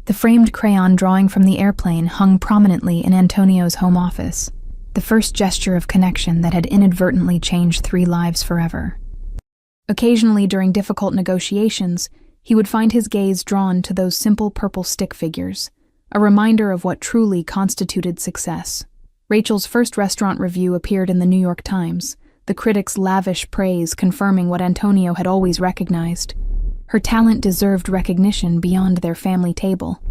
The framed crayon drawing from the airplane hung prominently in Antonio's home office, the first gesture of connection that had inadvertently changed 3 lives forever. Occasionally during difficult negotiations, he would find his gaze drawn to those simple purple stick figures, a reminder of what truly constituted success. Rachel's first restaurant review appeared in the New York Times, the critics' lavish praise confirming what Antonio had always recognized. Her talent deserved recognition beyond their family table.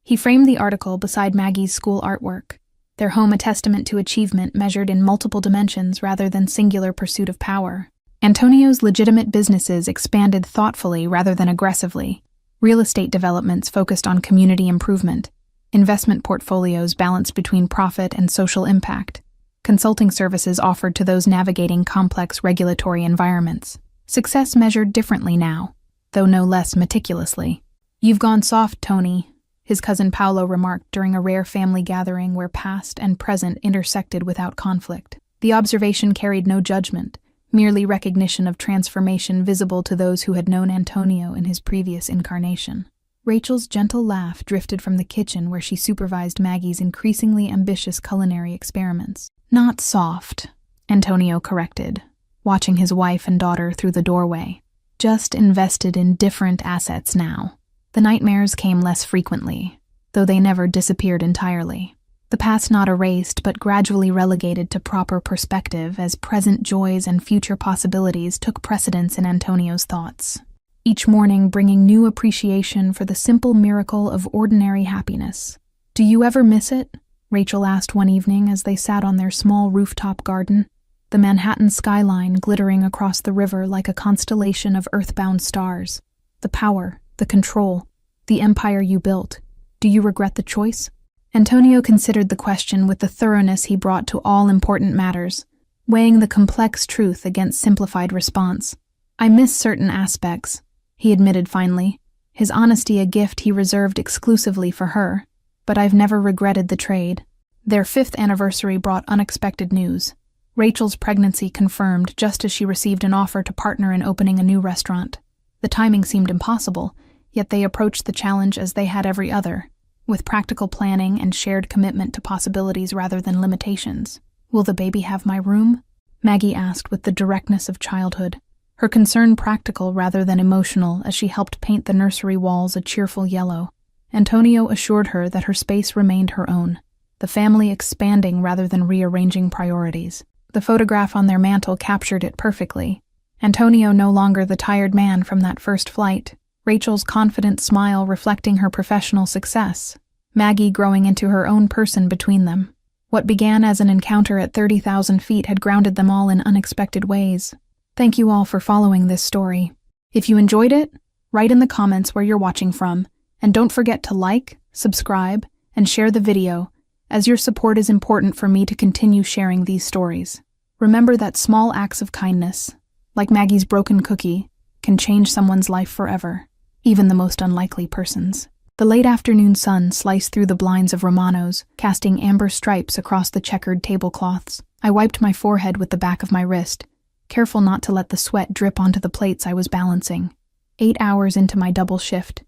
He framed the article beside Maggie's school artwork, their home a testament to achievement measured in multiple dimensions rather than singular pursuit of power. Antonio's legitimate businesses expanded thoughtfully rather than aggressively. Real estate developments focused on community improvement, investment portfolios balanced between profit and social impact, consulting services offered to those navigating complex regulatory environments. Success measured differently now, though no less meticulously. "You've gone soft, Tony," his cousin Paolo remarked during a rare family gathering where past and present intersected without conflict. The observation carried no judgment, merely recognition of transformation visible to those who had known Antonio in his previous incarnation. Rachel's gentle laugh drifted from the kitchen where she supervised Maggie's increasingly ambitious culinary experiments. "Not soft," Antonio corrected, watching his wife and daughter through the doorway. "Just invested in different assets now." The nightmares came less frequently, though they never disappeared entirely. The past not erased but gradually relegated to proper perspective as present joys and future possibilities took precedence in Antonio's thoughts, each morning bringing new appreciation for the simple miracle of ordinary happiness. "Do you ever miss it?" Rachel asked one evening as they sat on their small rooftop garden, the Manhattan skyline glittering across the river like a constellation of earthbound stars. "The power, the control, the empire you built. Do you regret the choice?" Antonio considered the question with the thoroughness he brought to all important matters, weighing the complex truth against simplified response. "I miss certain aspects," he admitted finally, his honesty a gift he reserved exclusively for her, "but I've never regretted the trade." Their 5th anniversary brought unexpected news. Rachel's pregnancy confirmed just as she received an offer to partner in opening a new restaurant. The timing seemed impossible, yet they approached the challenge as they had every other, with practical planning and shared commitment to possibilities rather than limitations. "Will the baby have my room?" Maggie asked with the directness of childhood, her concern practical rather than emotional as she helped paint the nursery walls a cheerful yellow. Antonio assured her that her space remained her own, the family expanding rather than rearranging priorities. The photograph on their mantel captured it perfectly. Antonio no longer the tired man from that first flight, Rachel's confident smile reflecting her professional success, Maggie growing into her own person between them. What began as an encounter at 30,000 feet had grounded them all in unexpected ways. Thank you all for following this story. If you enjoyed it, write in the comments where you're watching from, and don't forget to like, subscribe, and share the video, as your support is important for me to continue sharing these stories. Remember that small acts of kindness, like Maggie's broken cookie, can change someone's life forever, even the most unlikely person's. The late afternoon sun sliced through the blinds of Romano's, casting amber stripes across the checkered tablecloths. I wiped my forehead with the back of my wrist, careful not to let the sweat drip onto the plates I was balancing. 8 hours into my double shift,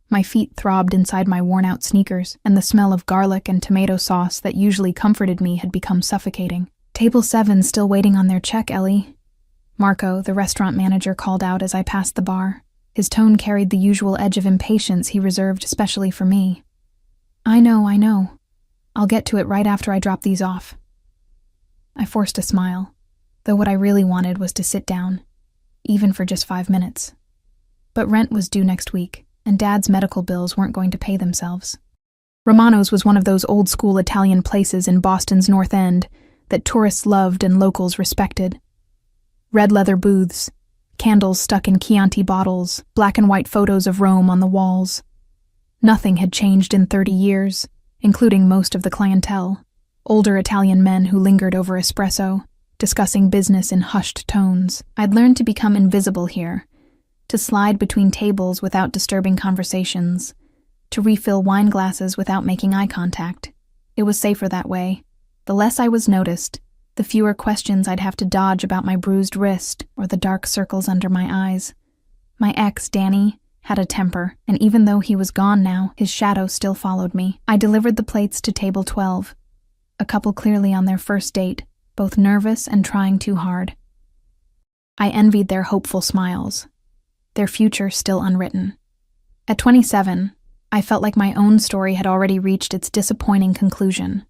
my feet throbbed inside my worn-out sneakers, and the smell of garlic and tomato sauce that usually comforted me had become suffocating. "Table 7's still waiting on their check, Ellie," Marco, the restaurant manager, called out as I passed the bar. His tone carried the usual edge of impatience he reserved especially for me. I know. I'll get to it right after I drop these off. I forced a smile, though what I really wanted was to sit down, even for just 5 minutes. But rent was due next week, and Dad's medical bills weren't going to pay themselves. Romano's was one of those old-school Italian places in Boston's North End that tourists loved and locals respected. Red leather booths, candles stuck in Chianti bottles, black and white photos of Rome on the walls. Nothing had changed in 30 years, including most of the clientele, older Italian men who lingered over espresso, discussing business in hushed tones. I'd learned to become invisible here, to slide between tables without disturbing conversations, to refill wine glasses without making eye contact. It was safer that way. The less I was noticed, the fewer questions I'd have to dodge about my bruised wrist or the dark circles under my eyes. My ex, Danny, had a temper, and even though he was gone now, his shadow still followed me. I delivered the plates to table 12, a couple clearly on their first date, both nervous and trying too hard. I envied their hopeful smiles, their future still unwritten. At 27, I felt like my own story had already reached its disappointing conclusion.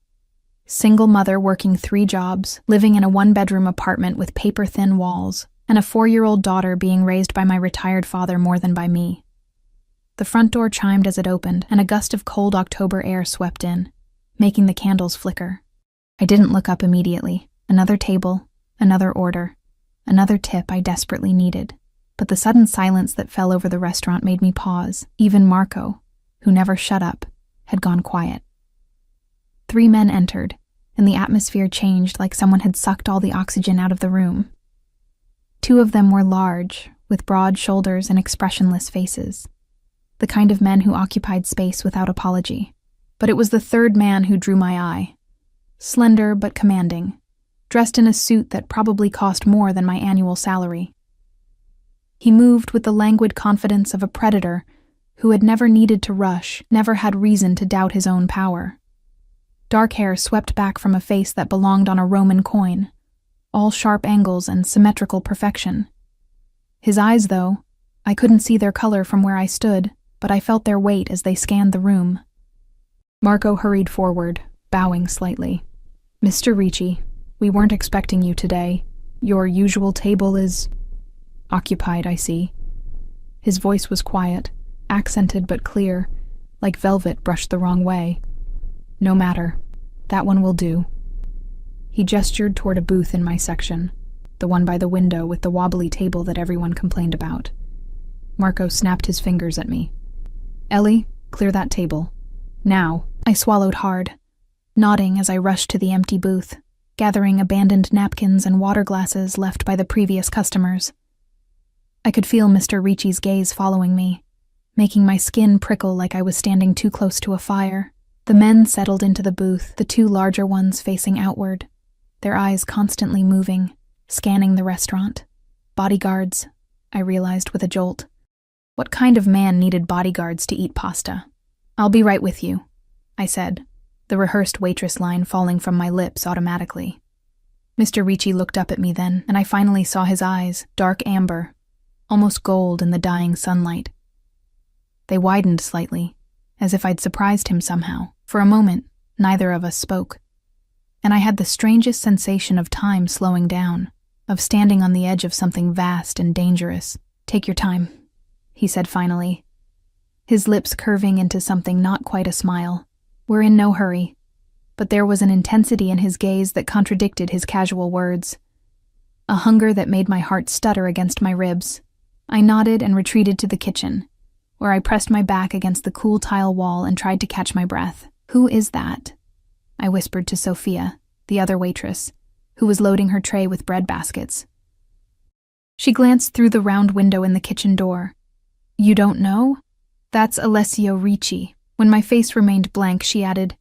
Single mother working 3 jobs, living in a 1-bedroom apartment with paper-thin walls, and a 4-year-old daughter being raised by my retired father more than by me. The front door chimed as it opened, and a gust of cold October air swept in, making the candles flicker. I didn't look up immediately. Another table, another order, another tip I desperately needed. But the sudden silence that fell over the restaurant made me pause. Even Marco, who never shut up, had gone quiet. 3 men entered, and the atmosphere changed like someone had sucked all the oxygen out of the room. 2 of them were large, with broad shoulders and expressionless faces, the kind of men who occupied space without apology. But it was the 3rd man who drew my eye. Slender but commanding, dressed in a suit that probably cost more than my annual salary. He moved with the languid confidence of a predator who had never needed to rush, never had reason to doubt his own power. Dark hair swept back from a face that belonged on a Roman coin, all sharp angles and symmetrical perfection. His eyes, though, I couldn't see their color from where I stood, but I felt their weight as they scanned the room. Marco hurried forward, bowing slightly. "Mr. Ricci, we weren't expecting you today. Your usual table is occupied, I see." His voice was quiet, accented but clear, like velvet brushed the wrong way. "No matter. That one will do." He gestured toward a booth in my section, the one by the window with the wobbly table that everyone complained about. Marco snapped his fingers at me. "Ellie, clear that table. Now." I swallowed hard, nodding as I rushed to the empty booth, gathering abandoned napkins and water glasses left by the previous customers. I could feel Mr. Ricci's gaze following me, making my skin prickle like I was standing too close to a fire. The men settled into the booth, the 2 larger ones facing outward, their eyes constantly moving, scanning the restaurant. Bodyguards, I realized with a jolt. What kind of man needed bodyguards to eat pasta? "I'll be right with you," I said, the rehearsed waitress line falling from my lips automatically. Mr. Ricci looked up at me then, and I finally saw his eyes, dark amber, almost gold in the dying sunlight. They widened slightly, as if I'd surprised him somehow. For a moment, neither of us spoke, and I had the strangest sensation of time slowing down, of standing on the edge of something vast and dangerous. "Take your time," he said finally, his lips curving into something not quite a smile. "We're in no hurry." But there was an intensity in his gaze that contradicted his casual words, a hunger that made my heart stutter against my ribs. I nodded and retreated to the kitchen, where I pressed my back against the cool tile wall and tried to catch my breath. "Who is that?" I whispered to Sophia, the other waitress, who was loading her tray with bread baskets. She glanced through the round window in the kitchen door. "You don't know? That's Alessio Ricci." When my face remained blank, she added,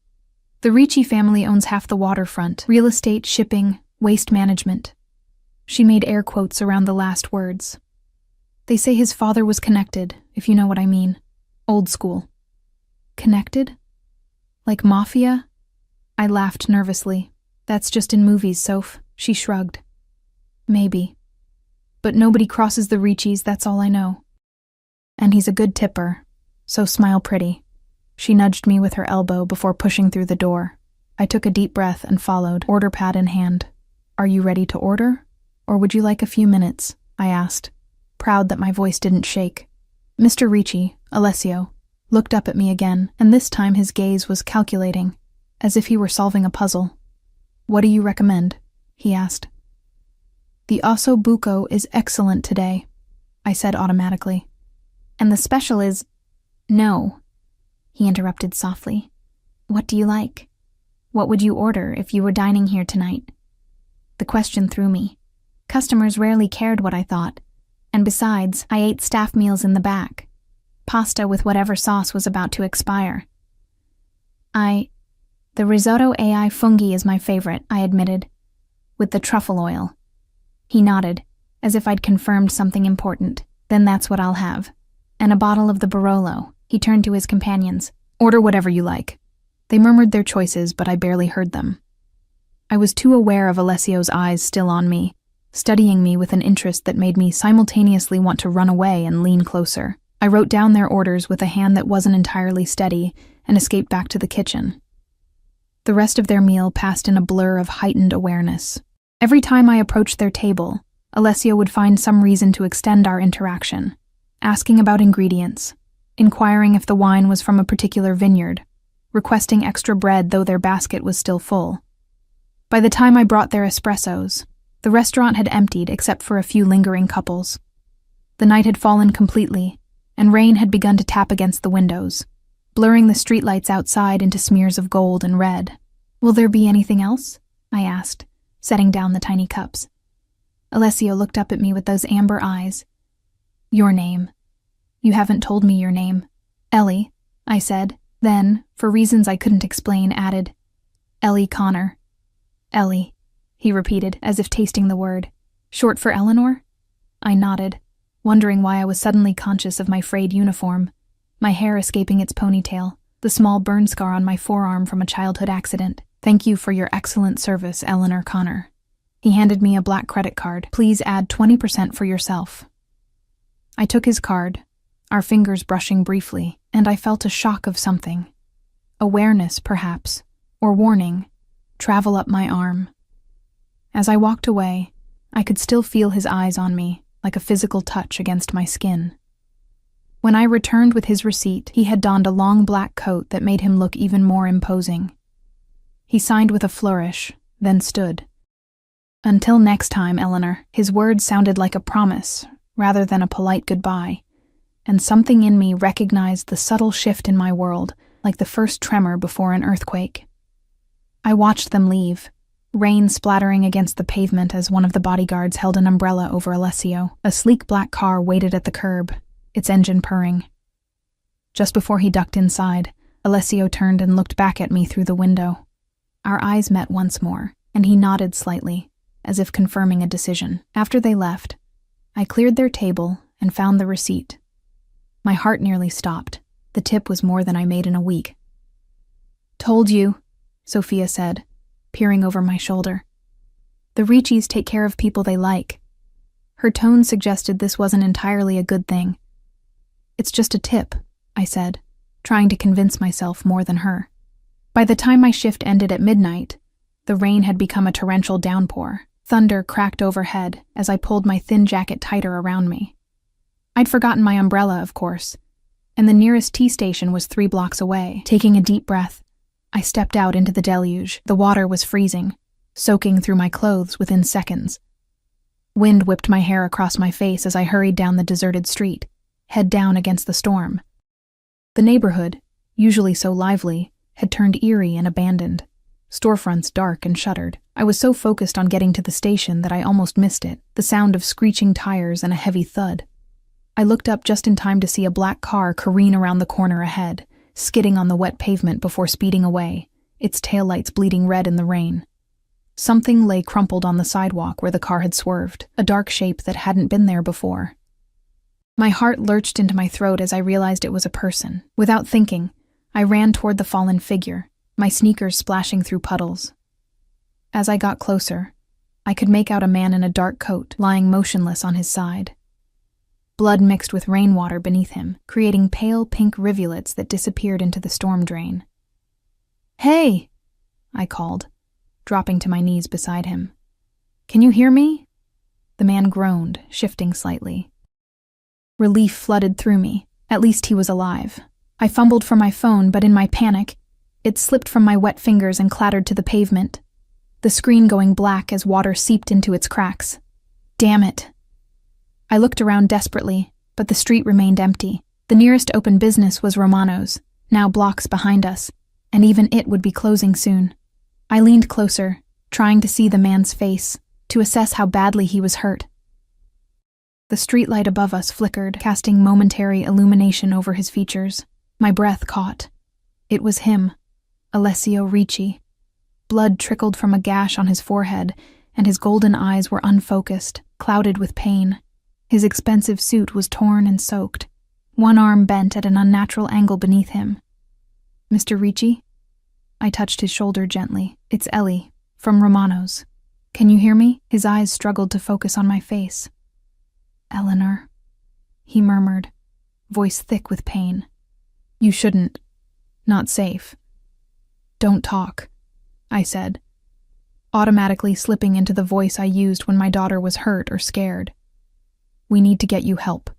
"The Ricci family owns half the waterfront, real estate, shipping, waste management." She made air quotes around the last words. "They say his father was connected, if you know what I mean. Old school." "Connected? Like Mafia?" I laughed nervously. "That's just in movies, Soph." She shrugged. "Maybe. But nobody crosses the Ricci's, that's all I know. And he's a good tipper, so smile pretty. She nudged me with her elbow before pushing through the door. I took a deep breath and followed, order pad in hand. Are you ready to order? Or would you like a few minutes? I asked, proud that my voice didn't shake. Mr. Ricci, Alessio, looked up at me again, and this time his gaze was calculating, as if he were solving a puzzle. What do you recommend? He asked. The osso buco is excellent today, I said automatically. And the special is… No, he interrupted softly. What do you like? What would you order if you were dining here tonight? The question threw me. Customers rarely cared what I thought, and besides, I ate staff meals in the back. Pasta with whatever sauce was about to expire. The risotto ai funghi is my favorite, I admitted, with the truffle oil. He nodded, as if I'd confirmed something important. Then that's what I'll have. And a bottle of the Barolo. He turned to his companions. Order whatever you like. They murmured their choices, but I barely heard them. I was too aware of Alessio's eyes still on me, studying me with an interest that made me simultaneously want to run away and lean closer. I wrote down their orders with a hand that wasn't entirely steady and escaped back to the kitchen. The rest of their meal passed in a blur of heightened awareness. Every time I approached their table, Alessio would find some reason to extend our interaction, asking about ingredients, inquiring if the wine was from a particular vineyard, requesting extra bread though their basket was still full. By the time I brought their espressos, the restaurant had emptied except for a few lingering couples. The night had fallen completely, and rain had begun to tap against the windows, blurring the streetlights outside into smears of gold and red. Will there be anything else? I asked, setting down the tiny cups. Alessio looked up at me with those amber eyes. Your name. You haven't told me your name. Ellie, I said, then, for reasons I couldn't explain, added, Ellie Connor. Ellie, he repeated, as if tasting the word. Short for Eleanor? I nodded, wondering why I was suddenly conscious of my frayed uniform, my hair escaping its ponytail, the small burn scar on my forearm from a childhood accident. Thank you for your excellent service, Eleanor Connor. He handed me a black credit card. Please add 20% for yourself. I took his card, our fingers brushing briefly, and I felt a shock of something. Awareness, perhaps, or warning, travel up my arm. As I walked away, I could still feel his eyes on me, like a physical touch against my skin. When I returned with his receipt, he had donned a long black coat that made him look even more imposing. He signed with a flourish, then stood. Until next time, Eleanor. His words sounded like a promise, rather than a polite goodbye, and something in me recognized the subtle shift in my world, like the first tremor before an earthquake. I watched them leave, rain splattering against the pavement as one of the bodyguards held an umbrella over Alessio. A sleek black car waited at the curb, its engine purring. Just before he ducked inside, Alessio turned and looked back at me through the window. Our eyes met once more, and he nodded slightly, as if confirming a decision. After they left, I cleared their table and found the receipt. My heart nearly stopped. The tip was more than I made in a week. Told you, Sophia said, peering over my shoulder. The Ricci's take care of people they like. Her tone suggested this wasn't entirely a good thing. It's just a tip, I said, trying to convince myself more than her. By the time my shift ended at midnight, the rain had become a torrential downpour. Thunder cracked overhead as I pulled my thin jacket tighter around me. I'd forgotten my umbrella, of course, and the nearest tea station was 3 blocks away. Taking a deep breath, I stepped out into the deluge. The water was freezing, soaking through my clothes within seconds. Wind whipped my hair across my face as I hurried down the deserted street, head down against the storm. The neighborhood, usually so lively, had turned eerie and abandoned, storefronts dark and shuttered. I was so focused on getting to the station that I almost missed it, the sound of screeching tires and a heavy thud. I looked up just in time to see a black car careen around the corner ahead, skidding on the wet pavement before speeding away, its taillights bleeding red in the rain. Something lay crumpled on the sidewalk where the car had swerved, a dark shape that hadn't been there before. My heart lurched into my throat as I realized it was a person. Without thinking, I ran toward the fallen figure, my sneakers splashing through puddles. As I got closer, I could make out a man in a dark coat, lying motionless on his side. Blood mixed with rainwater beneath him, creating pale pink rivulets that disappeared into the storm drain. "Hey!" I called, dropping to my knees beside him. "Can you hear me?" The man groaned, shifting slightly. Relief flooded through me. At least he was alive. I fumbled for my phone, but in my panic, it slipped from my wet fingers and clattered to the pavement, the screen going black as water seeped into its cracks. Damn it. I looked around desperately, but the street remained empty. The nearest open business was Romano's, now blocks behind us, and even it would be closing soon. I leaned closer, trying to see the man's face, to assess how badly he was hurt. The streetlight above us flickered, casting momentary illumination over his features. My breath caught. It was him, Alessio Ricci. Blood trickled from a gash on his forehead, and his golden eyes were unfocused, clouded with pain. His expensive suit was torn and soaked, one arm bent at an unnatural angle beneath him. "Mr. Ricci?" I touched his shoulder gently. "It's Ellie, from Romano's. Can you hear me?" His eyes struggled to focus on my face. "Eleanor," he murmured, voice thick with pain. "You shouldn't. Not safe." "Don't talk," I said, automatically slipping into the voice I used when my daughter was hurt or scared. "We need to get you help."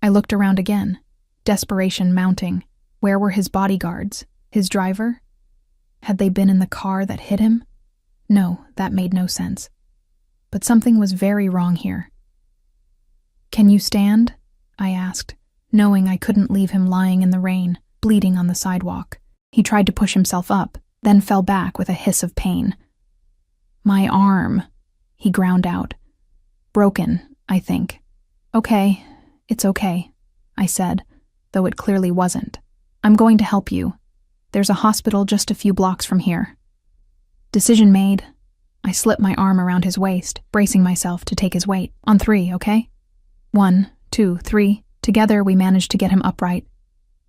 I looked around again, desperation mounting. Where were his bodyguards? His driver? Had they been in the car that hit him? No, that made no sense. But something was very wrong here. "Can you stand?" I asked, knowing I couldn't leave him lying in the rain, bleeding on the sidewalk. He tried to push himself up, then fell back with a hiss of pain. "My arm," he ground out. "Broken, I think." "Okay, it's okay," I said, though it clearly wasn't. "I'm going to help you. There's a hospital just a few blocks from here." Decision made. I slipped my arm around his waist, bracing myself to take his weight. "On 3, okay? 1, 2, 3. Together we managed to get him upright,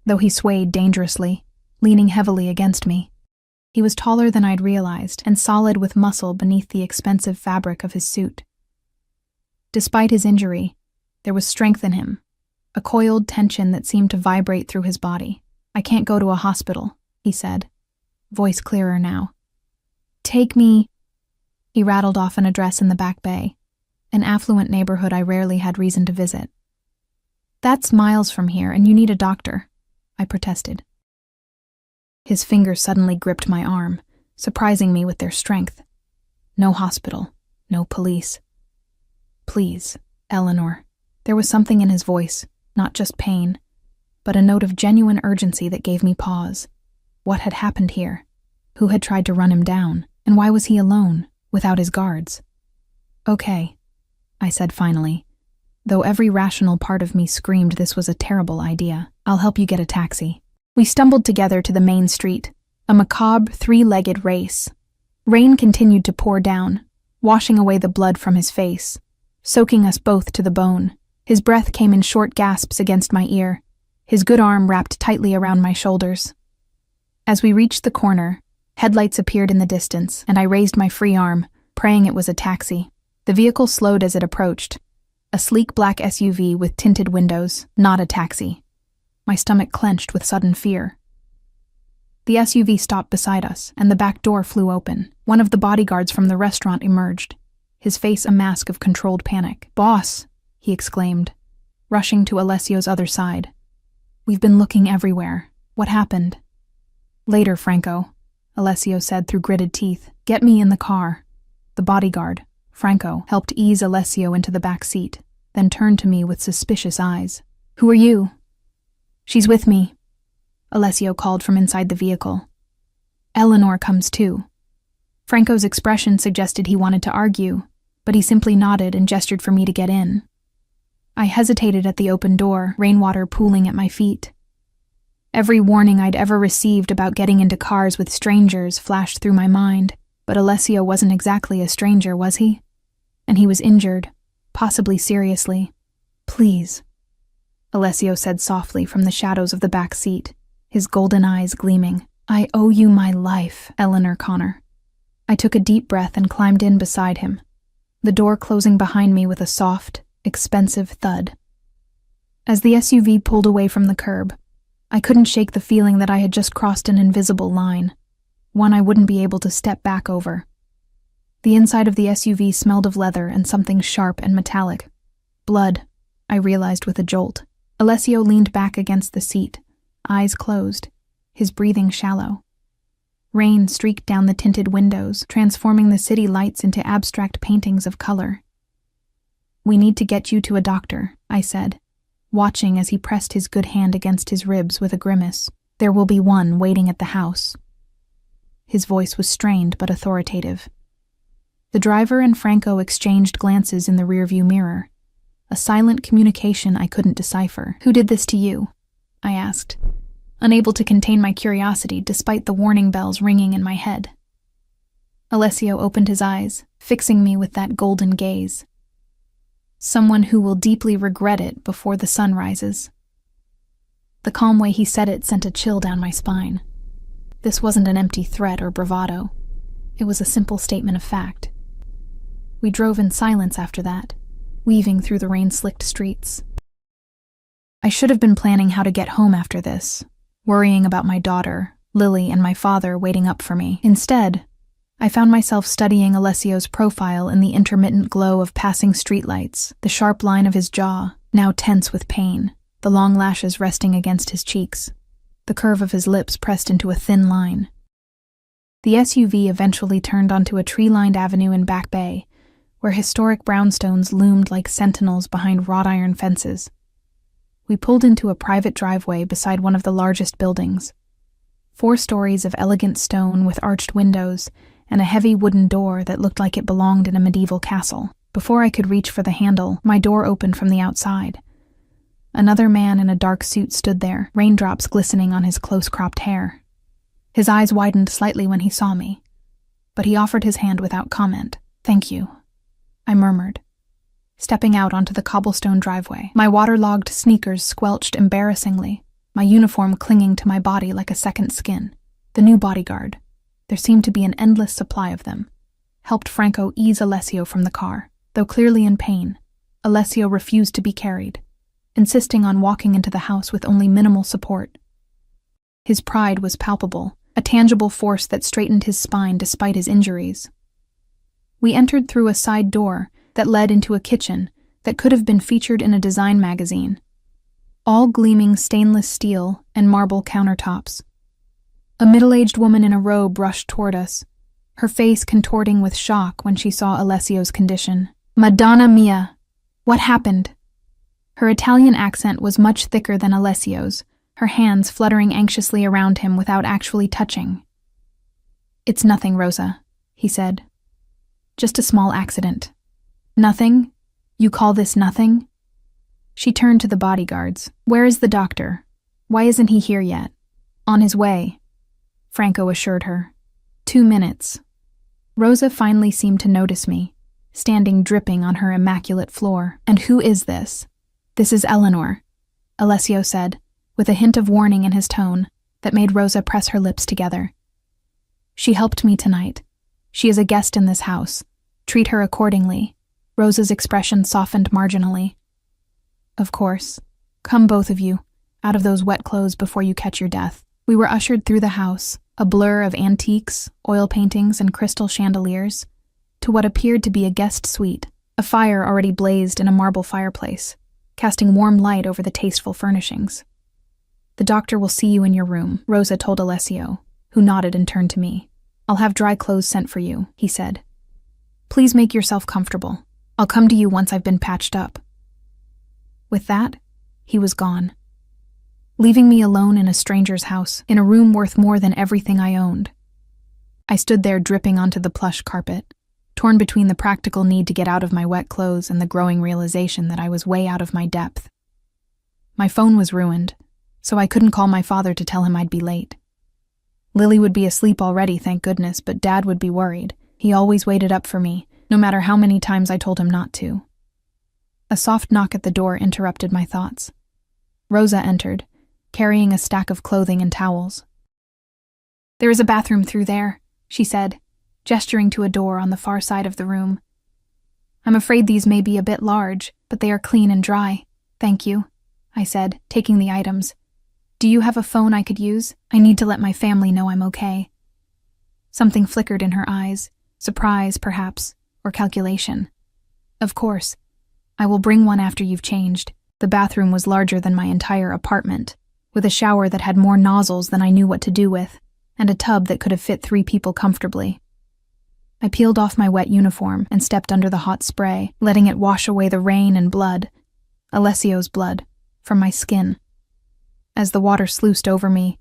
though he swayed dangerously, leaning heavily against me. He was taller than I'd realized, and solid with muscle beneath the expensive fabric of his suit. Despite his injury, there was strength in him, a coiled tension that seemed to vibrate through his body. "I can't go to a hospital," he said, voice clearer now. "Take me." He rattled off an address in the Back Bay, an affluent neighborhood I rarely had reason to visit. "That's miles from here, and you need a doctor," I protested. His fingers suddenly gripped my arm, surprising me with their strength. "No hospital, no police. Please, Eleanor." There was something in his voice, not just pain, but a note of genuine urgency that gave me pause. What had happened here? Who had tried to run him down? And why was he alone, without his guards? "Okay," I said finally, though every rational part of me screamed this was a terrible idea. "I'll help you get a taxi." We stumbled together to the main street, a macabre three-legged race. Rain continued to pour down, washing away the blood from his face, soaking us both to the bone. His breath came in short gasps against my ear, his good arm wrapped tightly around my shoulders. As we reached the corner, headlights appeared in the distance, and I raised my free arm, praying it was a taxi. The vehicle slowed as it approached, a sleek black SUV with tinted windows, not a taxi. My stomach clenched with sudden fear. The SUV stopped beside us, and the back door flew open. One of the bodyguards from the restaurant emerged, his face a mask of controlled panic. "Boss!" he exclaimed, rushing to Alessio's other side. "We've been looking everywhere. What happened?" "Later, Franco," Alessio said through gritted teeth. "Get me in the car." The bodyguard, Franco, helped ease Alessio into the back seat, then turned to me with suspicious eyes. "Who are you?" "She's with me," Alessio called from inside the vehicle. "Eleanor comes too." Franco's expression suggested he wanted to argue, but he simply nodded and gestured for me to get in. I hesitated at the open door, rainwater pooling at my feet. Every warning I'd ever received about getting into cars with strangers flashed through my mind, but Alessio wasn't exactly a stranger, was he? And he was injured, possibly seriously. "Please," Alessio said softly from the shadows of the back seat, his golden eyes gleaming. "I owe you my life, Eleanor Connor." I took a deep breath and climbed in beside him. the door closing behind me with a soft, expensive thud. As the SUV pulled away from the curb, I couldn't shake the feeling that I had just crossed an invisible line, one I wouldn't be able to step back over. The inside of the SUV smelled of leather and something sharp and metallic. Blood, I realized with a jolt. Alessio leaned back against the seat, eyes closed, his breathing shallow. Rain streaked down the tinted windows, transforming the city lights into abstract paintings of color. "We need to get you to a doctor," I said, watching as he pressed his good hand against his ribs with a grimace. "There will be one waiting at the house." His voice was strained but authoritative. The driver and Franco exchanged glances in the rearview mirror, a silent communication I couldn't decipher. "Who did this to you?" I asked, unable to contain my curiosity despite the warning bells ringing in my head. Alessio opened his eyes, fixing me with that golden gaze. "Someone who will deeply regret it before the sun rises." The calm way he said it sent a chill down my spine. This wasn't an empty threat or bravado. It was a simple statement of fact. We drove in silence after that, weaving through the rain-slicked streets. I should have been planning how to get home after this, worrying about my daughter, Lily, and my father waiting up for me. Instead, I found myself studying Alessio's profile in the intermittent glow of passing streetlights, the sharp line of his jaw, now tense with pain, the long lashes resting against his cheeks, the curve of his lips pressed into a thin line. The SUV eventually turned onto a tree-lined avenue in Back Bay, where historic brownstones loomed like sentinels behind wrought-iron fences. We pulled into a private driveway beside one of the largest buildings. 4 stories of elegant stone with arched windows and a heavy wooden door that looked like it belonged in a medieval castle. Before I could reach for the handle, my door opened from the outside. Another man in a dark suit stood there, raindrops glistening on his close-cropped hair. His eyes widened slightly when he saw me, but he offered his hand without comment. "Thank you," I murmured, stepping out onto the cobblestone driveway. My waterlogged sneakers squelched embarrassingly, my uniform clinging to my body like a second skin. The new bodyguard, there seemed to be an endless supply of them, helped Franco ease Alessio from the car. Though clearly in pain, Alessio refused to be carried, insisting on walking into the house with only minimal support. His pride was palpable, a tangible force that straightened his spine despite his injuries. We entered through a side door that led into a kitchen that could have been featured in a design magazine, all gleaming stainless steel and marble countertops. A middle-aged woman in a robe rushed toward us, her face contorting with shock when she saw Alessio's condition. "Madonna mia! What happened?" Her Italian accent was much thicker than Alessio's, her hands fluttering anxiously around him without actually touching. "It's nothing, Rosa," he said. "Just a small accident." "Nothing? You call this nothing?" She turned to the bodyguards. "Where is the doctor? Why isn't he here yet?" "On his way," Franco assured her. 2 minutes. Rosa finally seemed to notice me, standing dripping on her immaculate floor. "And who is this?" "This is Eleanor," Alessio said, with a hint of warning in his tone that made Rosa press her lips together. "She helped me tonight. She is a guest in this house. Treat her accordingly." Rosa's expression softened marginally. "Of course. Come, both of you, out of those wet clothes before you catch your death." We were ushered through the house, a blur of antiques, oil paintings, and crystal chandeliers, to what appeared to be a guest suite. A fire already blazed in a marble fireplace, casting warm light over the tasteful furnishings. "The doctor will see you in your room," Rosa told Alessio, who nodded and turned to me. "I'll have dry clothes sent for you," he said. "Please make yourself comfortable. I'll come to you once I've been patched up." With that, he was gone, leaving me alone in a stranger's house, in a room worth more than everything I owned. I stood there dripping onto the plush carpet, torn between the practical need to get out of my wet clothes and the growing realization that I was way out of my depth. My phone was ruined, so I couldn't call my father to tell him I'd be late. Lily would be asleep already, thank goodness, but Dad would be worried. He always waited up for me, no matter how many times I told him not to. A soft knock at the door interrupted my thoughts. Rosa entered, carrying a stack of clothing and towels. "There is a bathroom through there," she said, gesturing to a door on the far side of the room. I'm afraid these may be a bit large, but they are clean and dry. Thank you, I said, taking the items. Do you have a phone I could use? I need to let my family know I'm okay. Something flickered in her eyes, surprise, perhaps, or calculation. Of course. I will bring one after you've changed. The bathroom was larger than my entire apartment, with a shower that had more nozzles than I knew what to do with, and a tub that could have fit 3 people comfortably. I peeled off my wet uniform and stepped under the hot spray, letting it wash away the rain and blood, Alessio's blood, from my skin. As the water sluiced over me,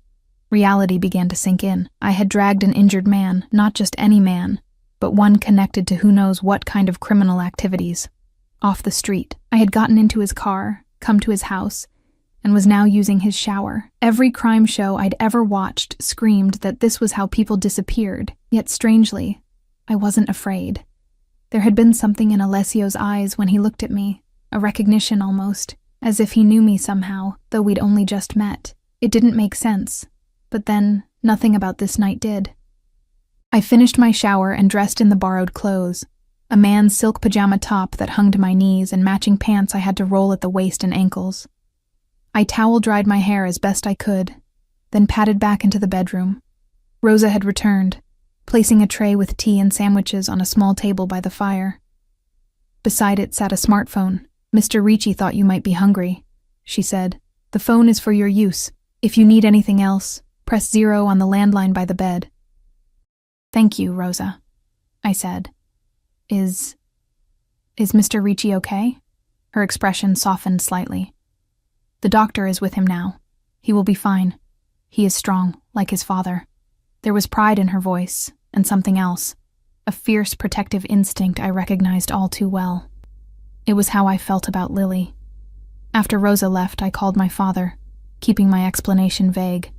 reality began to sink in. I had dragged an injured man, not just any man, but one connected to who knows what kind of criminal activities. Off the street, I had gotten into his car, come to his house, and was now using his shower. Every crime show I'd ever watched screamed that this was how people disappeared, yet strangely, I wasn't afraid. There had been something in Alessio's eyes when he looked at me, a recognition almost, as if he knew me somehow, though we'd only just met. It didn't make sense, but then nothing about this night did. I finished my shower and dressed in the borrowed clothes, a man's silk pajama top that hung to my knees and matching pants I had to roll at the waist and ankles. I towel-dried my hair as best I could, then padded back into the bedroom. Rosa had returned, placing a tray with tea and sandwiches on a small table by the fire. Beside it sat a smartphone. Mr. Ricci thought you might be hungry, she said. The phone is for your use. If you need anything else, press 0 on the landline by the bed. Thank you, Rosa, I said. Is Mr. Ricci okay? Her expression softened slightly. The doctor is with him now. He will be fine. He is strong, like his father. There was pride in her voice, and something else, a fierce protective instinct I recognized all too well. It was how I felt about Lily. After Rosa left, I called my father, keeping my explanation vague.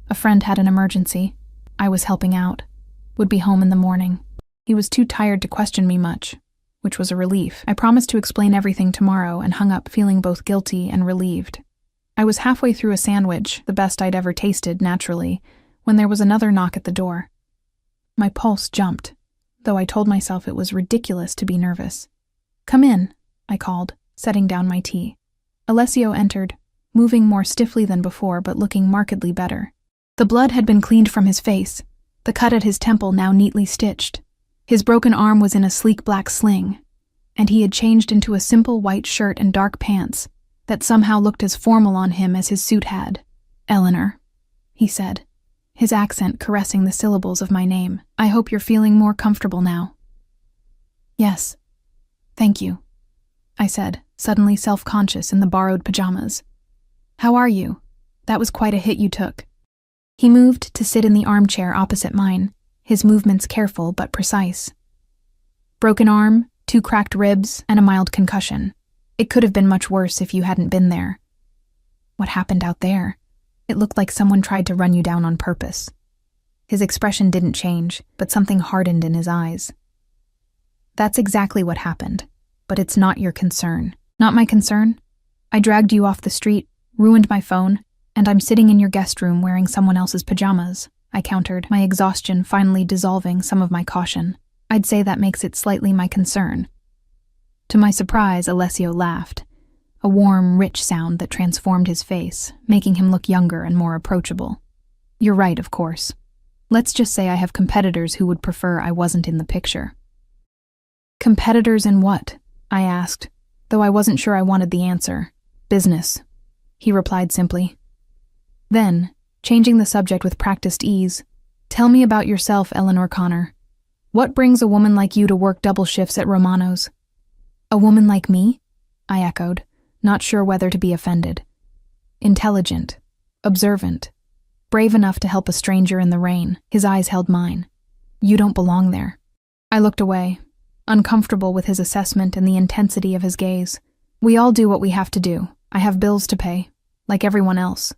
A friend had an emergency. I was helping out. Would be home in the morning. He was too tired to question me much, which was a relief. I promised to explain everything tomorrow and hung up feeling both guilty and relieved. I was halfway through a sandwich, the best I'd ever tasted, naturally, when there was another knock at the door. My pulse jumped, though I told myself it was ridiculous to be nervous. Come in, I called, setting down my tea. Alessio entered, moving more stiffly than before but looking markedly better. The blood had been cleaned from his face, the cut at his temple now neatly stitched. His broken arm was in a sleek black sling, and he had changed into a simple white shirt and dark pants that somehow looked as formal on him as his suit had. Eleanor, he said, his accent caressing the syllables of my name. I hope you're feeling more comfortable now. Yes, thank you, I said, suddenly self-conscious in the borrowed pajamas. How are you? That was quite a hit you took. He moved to sit in the armchair opposite mine, his movements careful but precise. Broken arm, 2 cracked ribs, and a mild concussion. It could have been much worse if you hadn't been there. What happened out there? It looked like someone tried to run you down on purpose. His expression didn't change, but something hardened in his eyes. That's exactly what happened, but it's not your concern. Not my concern? I dragged you off the street, ruined my phone, and I'm sitting in your guest room wearing someone else's pajamas, I countered, my exhaustion finally dissolving some of my caution. I'd say that makes it slightly my concern. To my surprise, Alessio laughed, a warm, rich sound that transformed his face, making him look younger and more approachable. You're right, of course. Let's just say I have competitors who would prefer I wasn't in the picture. Competitors in what? I asked, though I wasn't sure I wanted the answer. Business, he replied simply. Then, changing the subject with practiced ease, tell me about yourself, Eleanor Connor. What brings a woman like you to work double shifts at Romano's? A woman like me? I echoed, not sure whether to be offended. Intelligent, observant, brave enough to help a stranger in the rain. His eyes held mine. You don't belong there. I looked away, uncomfortable with his assessment and the intensity of his gaze. We all do what we have to do. I have bills to pay, like everyone else.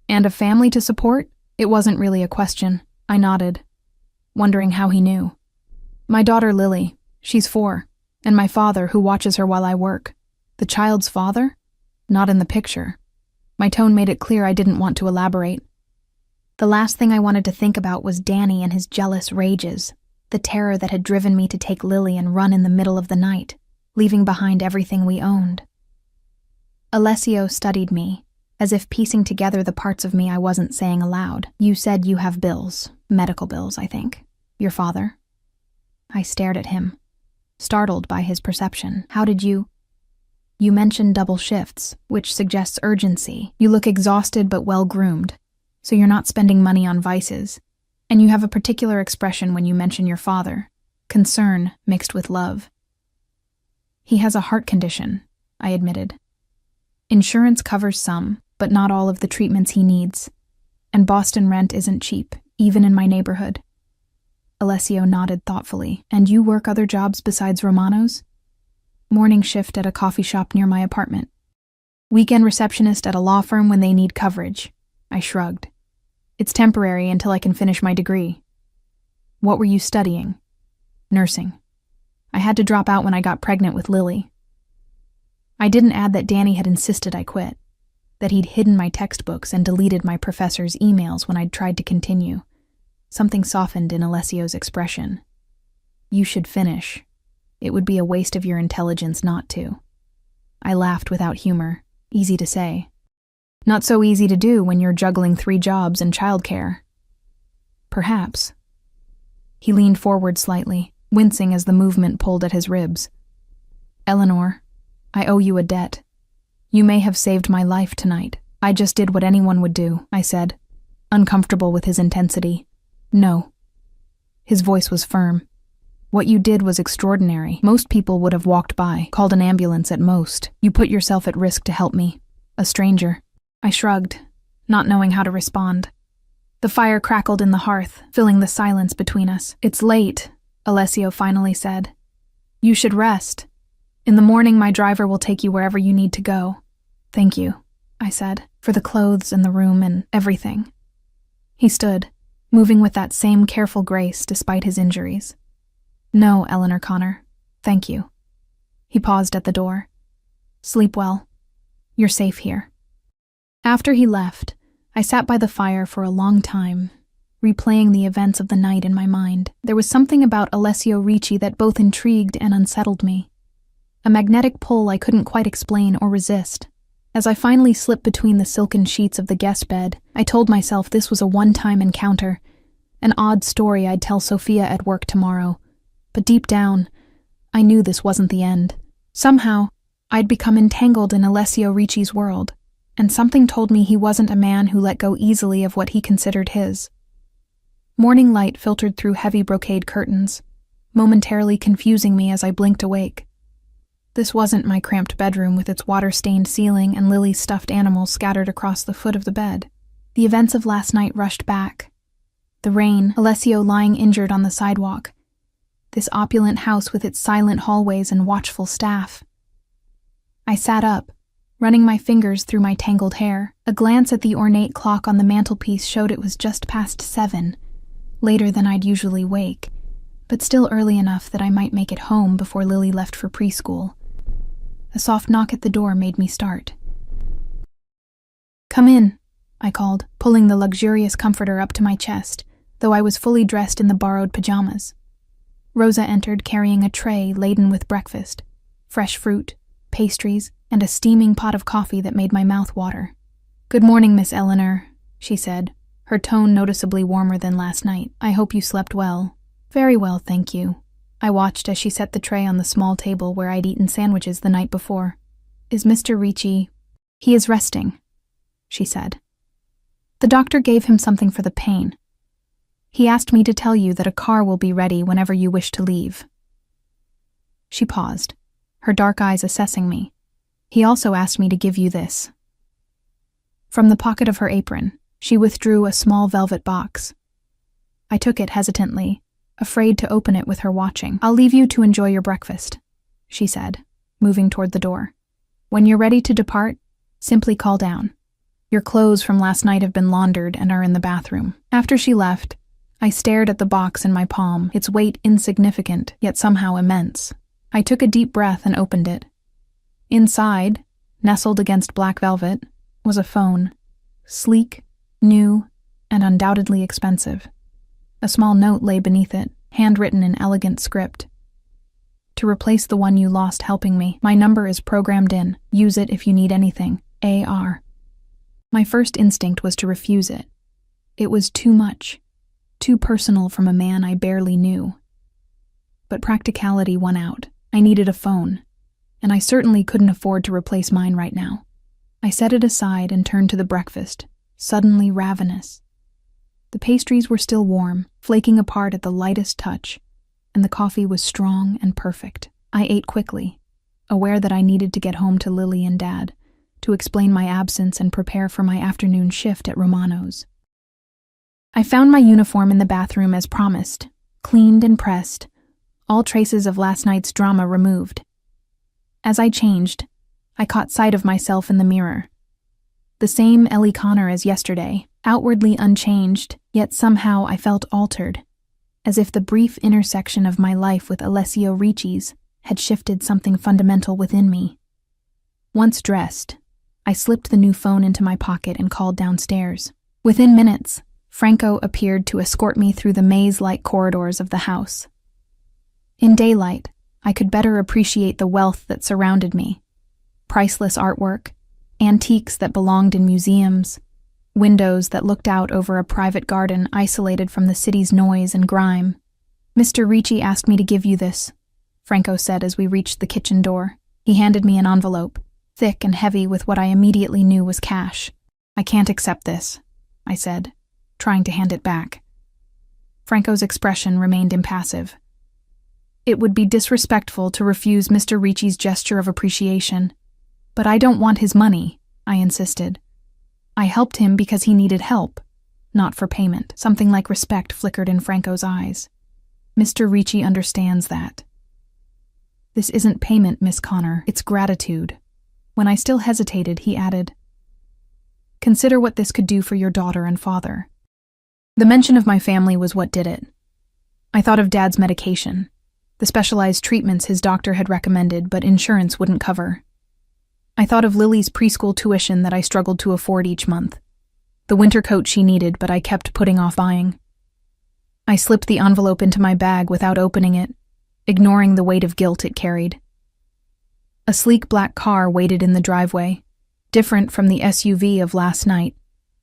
And a family to support? It wasn't really a question. I nodded, wondering how he knew. My daughter Lily, she's 4, and my father who watches her while I work. The child's father? Not in the picture. My tone made it clear I didn't want to elaborate. The last thing I wanted to think about was Danny and his jealous rages. the terror that had driven me to take Lily and run in the middle of the night, leaving behind everything we owned. Alessio studied me, as if piecing together the parts of me I wasn't saying aloud. You said you have bills, medical bills, I think. Your father? I stared at him, startled by his perception. How did you... You mentioned double shifts, which suggests urgency. You look exhausted but well-groomed, so you're not spending money on vices. And you have a particular expression when you mention your father, concern mixed with love. He has a heart condition, I admitted. Insurance covers some, but not all of the treatments he needs. And Boston rent isn't cheap, even in my neighborhood. Alessio nodded thoughtfully. And you work other jobs besides Romano's? Morning shift at a coffee shop near my apartment. Weekend receptionist at a law firm when they need coverage. I shrugged. It's temporary until I can finish my degree. What were you studying? Nursing. I had to drop out when I got pregnant with Lily. I didn't add that Danny had insisted I quit, that he'd hidden my textbooks and deleted my professor's emails when I'd tried to continue. Something softened in Alessio's expression. You should finish. It would be a waste of your intelligence not to. I laughed without humor. Easy to say. Not so easy to do when you're juggling 3 jobs and childcare. Perhaps. He leaned forward slightly, wincing as the movement pulled at his ribs. Eleanor, I owe you a debt. You may have saved my life tonight. I just did what anyone would do, I said, uncomfortable with his intensity. No. His voice was firm. What you did was extraordinary. Most people would have walked by, called an ambulance at most. You put yourself at risk to help me. A stranger. I shrugged, not knowing how to respond. The fire crackled in the hearth, filling the silence between us. It's late, Alessio finally said. You should rest. In the morning, my driver will take you wherever you need to go. Thank you, I said, for the clothes and the room and everything. He stood, moving with that same careful grace despite his injuries. No, Eleanor Connor. Thank you. He paused at the door. Sleep well. You're safe here. After he left, I sat by the fire for a long time, replaying the events of the night in my mind. There was something about Alessio Ricci that both intrigued and unsettled me. A magnetic pull I couldn't quite explain or resist. As I finally slipped between the silken sheets of the guest bed, I told myself this was a one-time encounter, an odd story I'd tell Sophia at work tomorrow. But deep down, I knew this wasn't the end. Somehow, I'd become entangled in Alessio Ricci's world, and something told me he wasn't a man who let go easily of what he considered his. Morning light filtered through heavy brocade curtains, momentarily confusing me as I blinked awake. This wasn't my cramped bedroom with its water-stained ceiling and Lily's stuffed animals scattered across the foot of the bed. The events of last night rushed back. The rain, Alessio lying injured on the sidewalk, this opulent house with its silent hallways and watchful staff. I sat up, running my fingers through my tangled hair. A glance at the ornate clock on the mantelpiece showed it was just past 7, later than I'd usually wake, but still early enough that I might make it home before Lily left for preschool. A soft knock at the door made me start. Come in, I called, pulling the luxurious comforter up to my chest, though I was fully dressed in the borrowed pajamas. Rosa entered carrying a tray laden with breakfast, fresh fruit, pastries, and a steaming pot of coffee that made my mouth water. Good morning, Miss Eleanor, she said, her tone noticeably warmer than last night. I hope you slept well. Very well, thank you. I watched as she set the tray on the small table where I'd eaten sandwiches the night before. Is Mr. Ricci? He is resting, she said. The doctor gave him something for the pain. He asked me to tell you that a car will be ready whenever you wish to leave. She paused, her dark eyes assessing me. He also asked me to give you this. From the pocket of her apron, she withdrew a small velvet box. I took it hesitantly, afraid to open it with her watching. I'll leave you to enjoy your breakfast, she said, moving toward the door. When you're ready to depart, simply call down. Your clothes from last night have been laundered and are in the bathroom. After she left, I stared at the box in my palm, its weight insignificant, yet somehow immense. I took a deep breath and opened it. Inside, nestled against black velvet, was a phone, sleek, new, and undoubtedly expensive. A small note lay beneath it. handwritten in elegant script. To replace the one you lost helping me, my number is programmed in. Use it if you need anything. AR. My first instinct was to refuse it. It was too much, too personal from a man I barely knew. But practicality won out. I needed a phone, and I certainly couldn't afford to replace mine right now. I set it aside and turned to the breakfast, suddenly ravenous. The pastries were still warm, flaking apart at the lightest touch, and the coffee was strong and perfect. I ate quickly, aware that I needed to get home to Lily and Dad, to explain my absence and prepare for my afternoon shift at Romano's. I found my uniform in the bathroom as promised, cleaned and pressed, all traces of last night's drama removed. As I changed, I caught sight of myself in the mirror. The same Ellie Connor as yesterday, outwardly unchanged, yet somehow I felt altered, as if the brief intersection of my life with Alessio Ricci's had shifted something fundamental within me. Once dressed, I slipped the new phone into my pocket and called downstairs. Within minutes, Franco appeared to escort me through the maze-like corridors of the house. In daylight, I could better appreciate the wealth that surrounded me. Priceless artwork, antiques that belonged in museums, windows that looked out over a private garden isolated from the city's noise and grime. "Mr. Ricci asked me to give you this," Franco said as we reached the kitchen door. He handed me an envelope, thick and heavy with what I immediately knew was cash. "I can't accept this," I said, trying to hand it back. Franco's expression remained impassive. "It would be disrespectful to refuse Mr. Ricci's gesture of appreciation. But I don't want his money," I insisted. "I helped him because he needed help, not for payment." Something like respect flickered in Franco's eyes. "Mr. Ricci understands that." "This isn't payment, Miss Connor, it's gratitude." When I still hesitated, he added, "Consider what this could do for your daughter and father." The mention of my family was what did it. I thought of Dad's medication, the specialized treatments his doctor had recommended but insurance wouldn't cover. I thought of Lily's preschool tuition that I struggled to afford each month, the winter coat she needed but I kept putting off buying. I slipped the envelope into my bag without opening it, ignoring the weight of guilt it carried. A sleek black car waited in the driveway, different from the SUV of last night,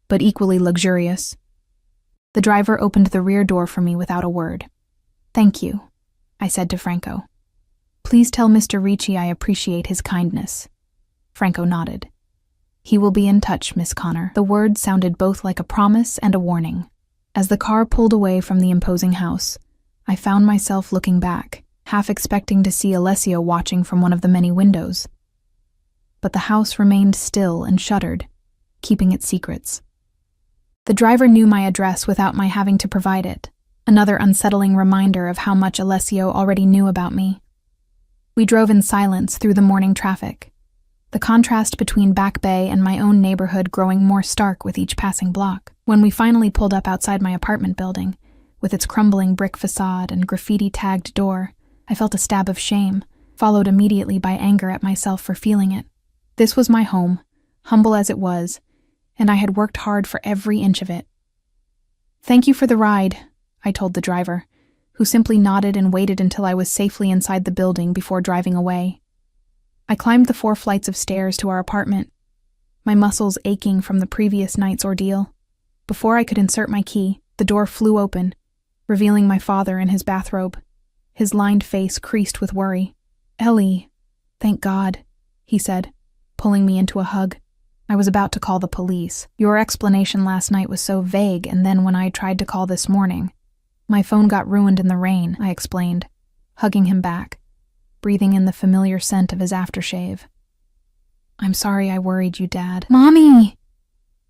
but equally luxurious. The driver opened the rear door for me without a word. "Thank you," I said to Franco. "Please tell Mr. Ricci I appreciate his kindness." Franco nodded. "He will be in touch, Miss Connor." The words sounded both like a promise and a warning. As the car pulled away from the imposing house, I found myself looking back, half expecting to see Alessio watching from one of the many windows. But the house remained still and shuttered, keeping its secrets. The driver knew my address without my having to provide it, another unsettling reminder of how much Alessio already knew about me. We drove in silence through the morning traffic, the contrast between Back Bay and my own neighborhood growing more stark with each passing block. When we finally pulled up outside my apartment building, with its crumbling brick facade and graffiti-tagged door, I felt a stab of shame, followed immediately by anger at myself for feeling it. This was my home, humble as it was, and I had worked hard for every inch of it. "Thank you for the ride," I told the driver, who simply nodded and waited until I was safely inside the building before driving away. I climbed the 4 flights of stairs to our apartment, my muscles aching from the previous night's ordeal. Before I could insert my key, the door flew open, revealing my father in his bathrobe, his lined face creased with worry. "Ellie, thank God," he said, pulling me into a hug. "I was about to call the police. Your explanation last night was so vague, and then when I tried to call this morning, my phone got ruined in the rain," I explained, hugging him back, breathing in the familiar scent of his aftershave. "I'm sorry I worried you, Dad." "Mommy!"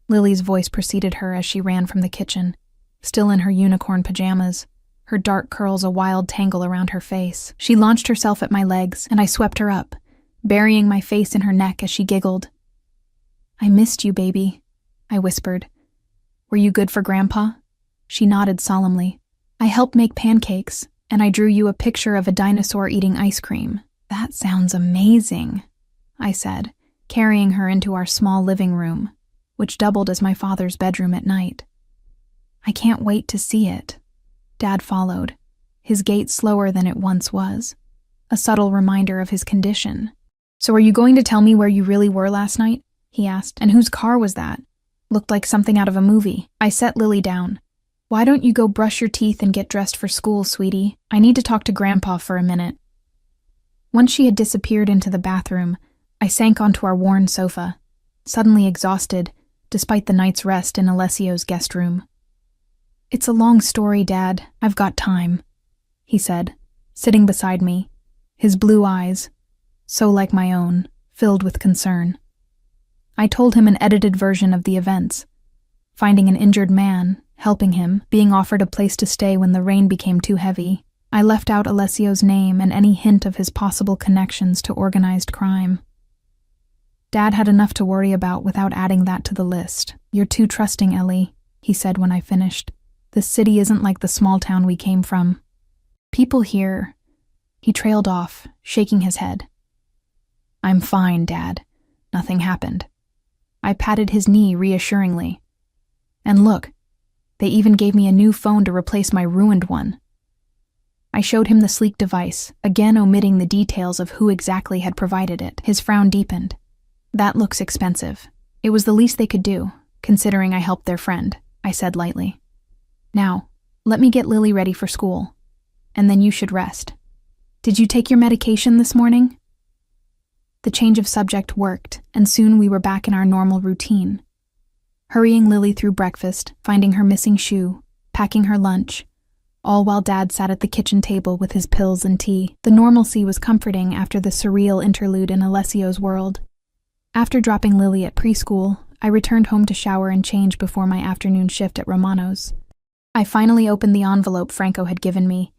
Lily's voice preceded her as she ran from the kitchen, still in her unicorn pajamas, her dark curls a wild tangle around her face. She launched herself at my legs, and I swept her up, burying my face in her neck as she giggled. "I missed you, baby," I whispered. "Were you good for Grandpa?" She nodded solemnly. "I helped make pancakes, and I drew you a picture of a dinosaur eating ice cream." "That sounds amazing," I said, carrying her into our small living room, which doubled as my father's bedroom at night. "I can't wait to see it." Dad followed, his gait slower than it once was, a subtle reminder of his condition. "So are you going to tell me where you really were last night?" he asked. "And whose car was that? Looked like something out of a movie." I set Lily down. "Why don't you go brush your teeth and get dressed for school, sweetie? I need to talk to Grandpa for a minute." Once she had disappeared into the bathroom, I sank onto our worn sofa, suddenly exhausted, despite the night's rest in Alessio's guest room. "It's a long story, Dad. I've got time," he said, sitting beside me, his blue eyes, so like my own, filled with concern. I told him an edited version of the events, finding an injured man, helping him, being offered a place to stay when the rain became too heavy. I left out Alessio's name and any hint of his possible connections to organized crime. Dad had enough to worry about without adding that to the list. "You're too trusting, Ellie," he said when I finished. "This city isn't like the small town we came from. People here—" He trailed off, shaking his head. "I'm fine, Dad. Nothing happened." I patted his knee reassuringly. "And look, they even gave me a new phone to replace my ruined one." I showed him the sleek device, again omitting the details of who exactly had provided it. His frown deepened. "That looks expensive. It was the least they could do, considering I helped their friend," I said lightly. "Now, let me get Lily ready for school, and then you should rest. Did you take your medication this morning?" The change of subject worked, and soon we were back in our normal routine. Hurrying Lily through breakfast, finding her missing shoe, packing her lunch, all while Dad sat at the kitchen table with his pills and tea. The normalcy was comforting after the surreal interlude in Alessio's world. After dropping Lily at preschool, I returned home to shower and change before my afternoon shift at Romano's. I finally opened the envelope Franco had given me,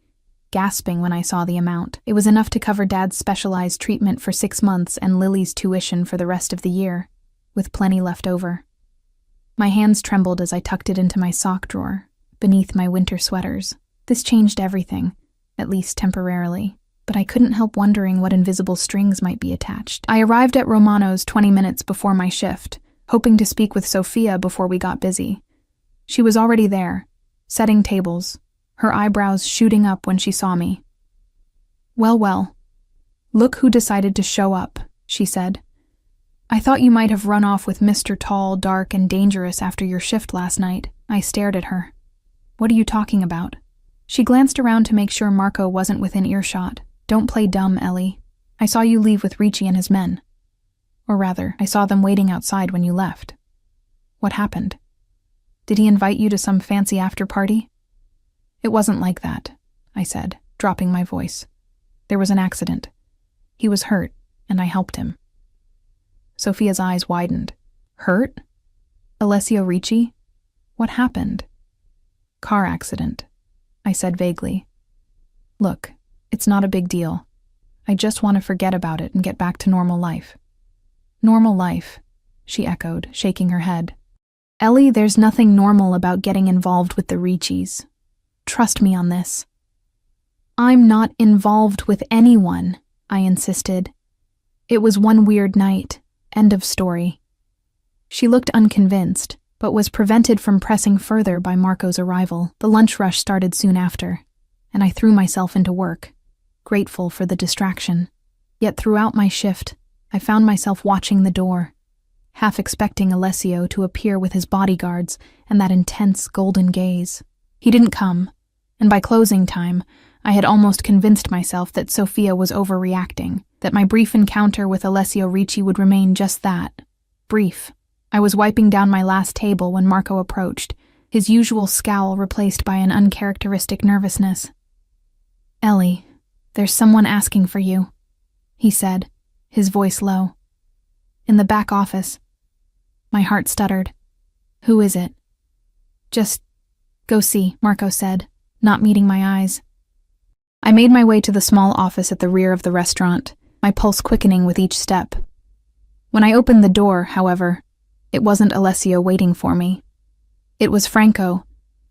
gasping when I saw the amount. It was enough to cover Dad's specialized treatment for 6 months and Lily's tuition for the rest of the year, with plenty left over. My hands trembled as I tucked it into my sock drawer, beneath my winter sweaters. This changed everything, at least temporarily, but I couldn't help wondering what invisible strings might be attached. I arrived at Romano's 20 minutes before my shift, hoping to speak with Sophia before we got busy. She was already there, setting tables, her eyebrows shooting up when she saw me. Well, look who decided to show up," she said. "I thought you might have run off with Mr. Tall, Dark, and Dangerous after your shift last night." I stared at her. "What are you talking about?" She glanced around to make sure Marco wasn't within earshot. "Don't play dumb, Ellie. I saw you leave with Ricci and his men. Or rather, I saw them waiting outside when you left. What happened? Did he invite you to some fancy after-party?" "It wasn't like that," I said, dropping my voice. "There was an accident. He was hurt, and I helped him." Sophia's eyes widened. "Hurt? Alessio Ricci? What happened?" "Car accident," I said vaguely. "Look, it's not a big deal. I just want to forget about it and get back to normal life." "Normal life," she echoed, shaking her head. "Ellie, there's nothing normal about getting involved with the Riccis. Trust me on this." "I'm not involved with anyone," I insisted. "It was one weird night. End of story." She looked unconvinced, but was prevented from pressing further by Marco's arrival. The lunch rush started soon after, and I threw myself into work, grateful for the distraction. Yet throughout my shift, I found myself watching the door, half expecting Alessio to appear with his bodyguards and that intense golden gaze. He didn't come, and by closing time, I had almost convinced myself that Sophia was overreacting, that my brief encounter with Alessio Ricci would remain just that, brief. I was wiping down my last table when Marco approached, his usual scowl replaced by an uncharacteristic nervousness. "Ellie, there's someone asking for you," he said, his voice low. "In the back office." My heart stuttered. "Who is it?" "Just go see," Marco said, not meeting my eyes. I made my way to the small office at the rear of the restaurant, my pulse quickening with each step. When I opened the door, however, it wasn't Alessio waiting for me. It was Franco,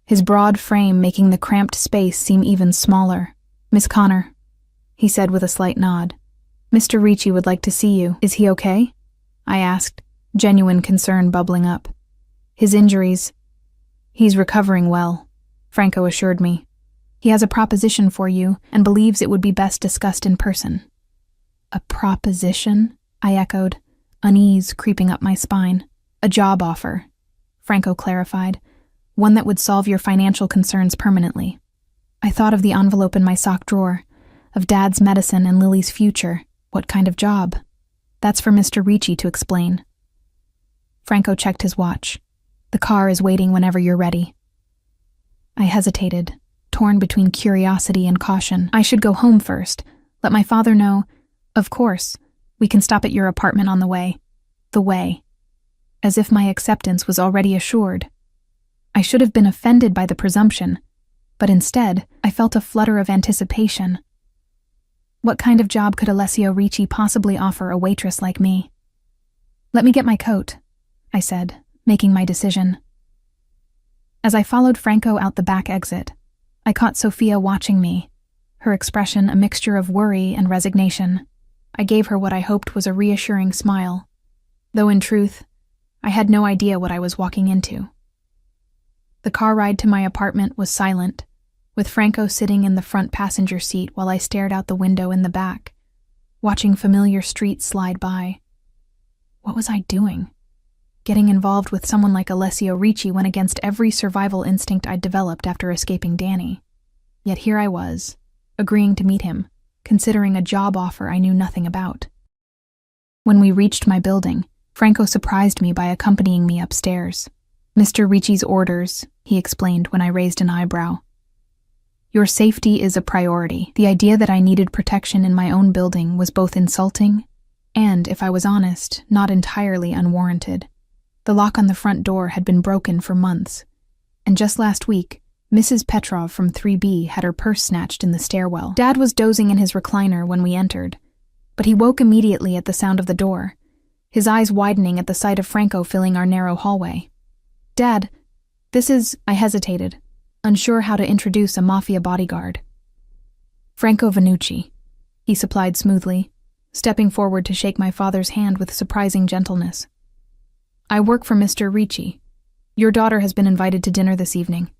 his broad frame making the cramped space seem even smaller. "Miss Connor," he said with a slight nod. "Mr. Ricci would like to see you. Is he okay?" I asked, genuine concern bubbling up. "His injuries—" "He's recovering well," Franco assured me. He has a proposition for you and believes it would be best discussed in person." "A proposition?" I echoed, unease creeping up my spine. "A job offer," Franco clarified. "One that would solve your financial concerns permanently." I thought of the envelope in my sock drawer, of Dad's medicine and Lily's future. What kind of job? "That's for Mr. Ricci to explain." Franco checked his watch. "The car is waiting whenever you're ready." I hesitated, torn between curiosity and caution. I should go home first, let my father know. "Of course, we can stop at your apartment on the way." The way. As if my acceptance was already assured. I should have been offended by the presumption, but instead, I felt a flutter of anticipation. What kind of job could Alessio Ricci possibly offer a waitress like me? "Let me get my coat," I said, making my decision. As I followed Franco out the back exit, I caught Sophia watching me, her expression a mixture of worry and resignation. I gave her what I hoped was a reassuring smile, though in truth, I had no idea what I was walking into. The car ride to my apartment was silent, with Franco sitting in the front passenger seat while I stared out the window in the back, watching familiar streets slide by. What was I doing? Getting involved with someone like Alessio Ricci went against every survival instinct I'd developed after escaping Danny. Yet here I was, agreeing to meet him, considering a job offer I knew nothing about. When we reached my building, Franco surprised me by accompanying me upstairs. "Mr. Ricci's orders," he explained when I raised an eyebrow. "Your safety is a priority." The idea that I needed protection in my own building was both insulting and, if I was honest, not entirely unwarranted. The lock on the front door had been broken for months, and just last week, Mrs. Petrov from 3B had her purse snatched in the stairwell. Dad was dozing in his recliner when we entered, but he woke immediately at the sound of the door, his eyes widening at the sight of Franco filling our narrow hallway. "Dad, this is—" I hesitated, unsure how to introduce a Mafia bodyguard. "Franco Vannucci," he supplied smoothly, stepping forward to shake my father's hand with surprising gentleness. "I work for Mr. Ricci. Your daughter has been invited to dinner this evening."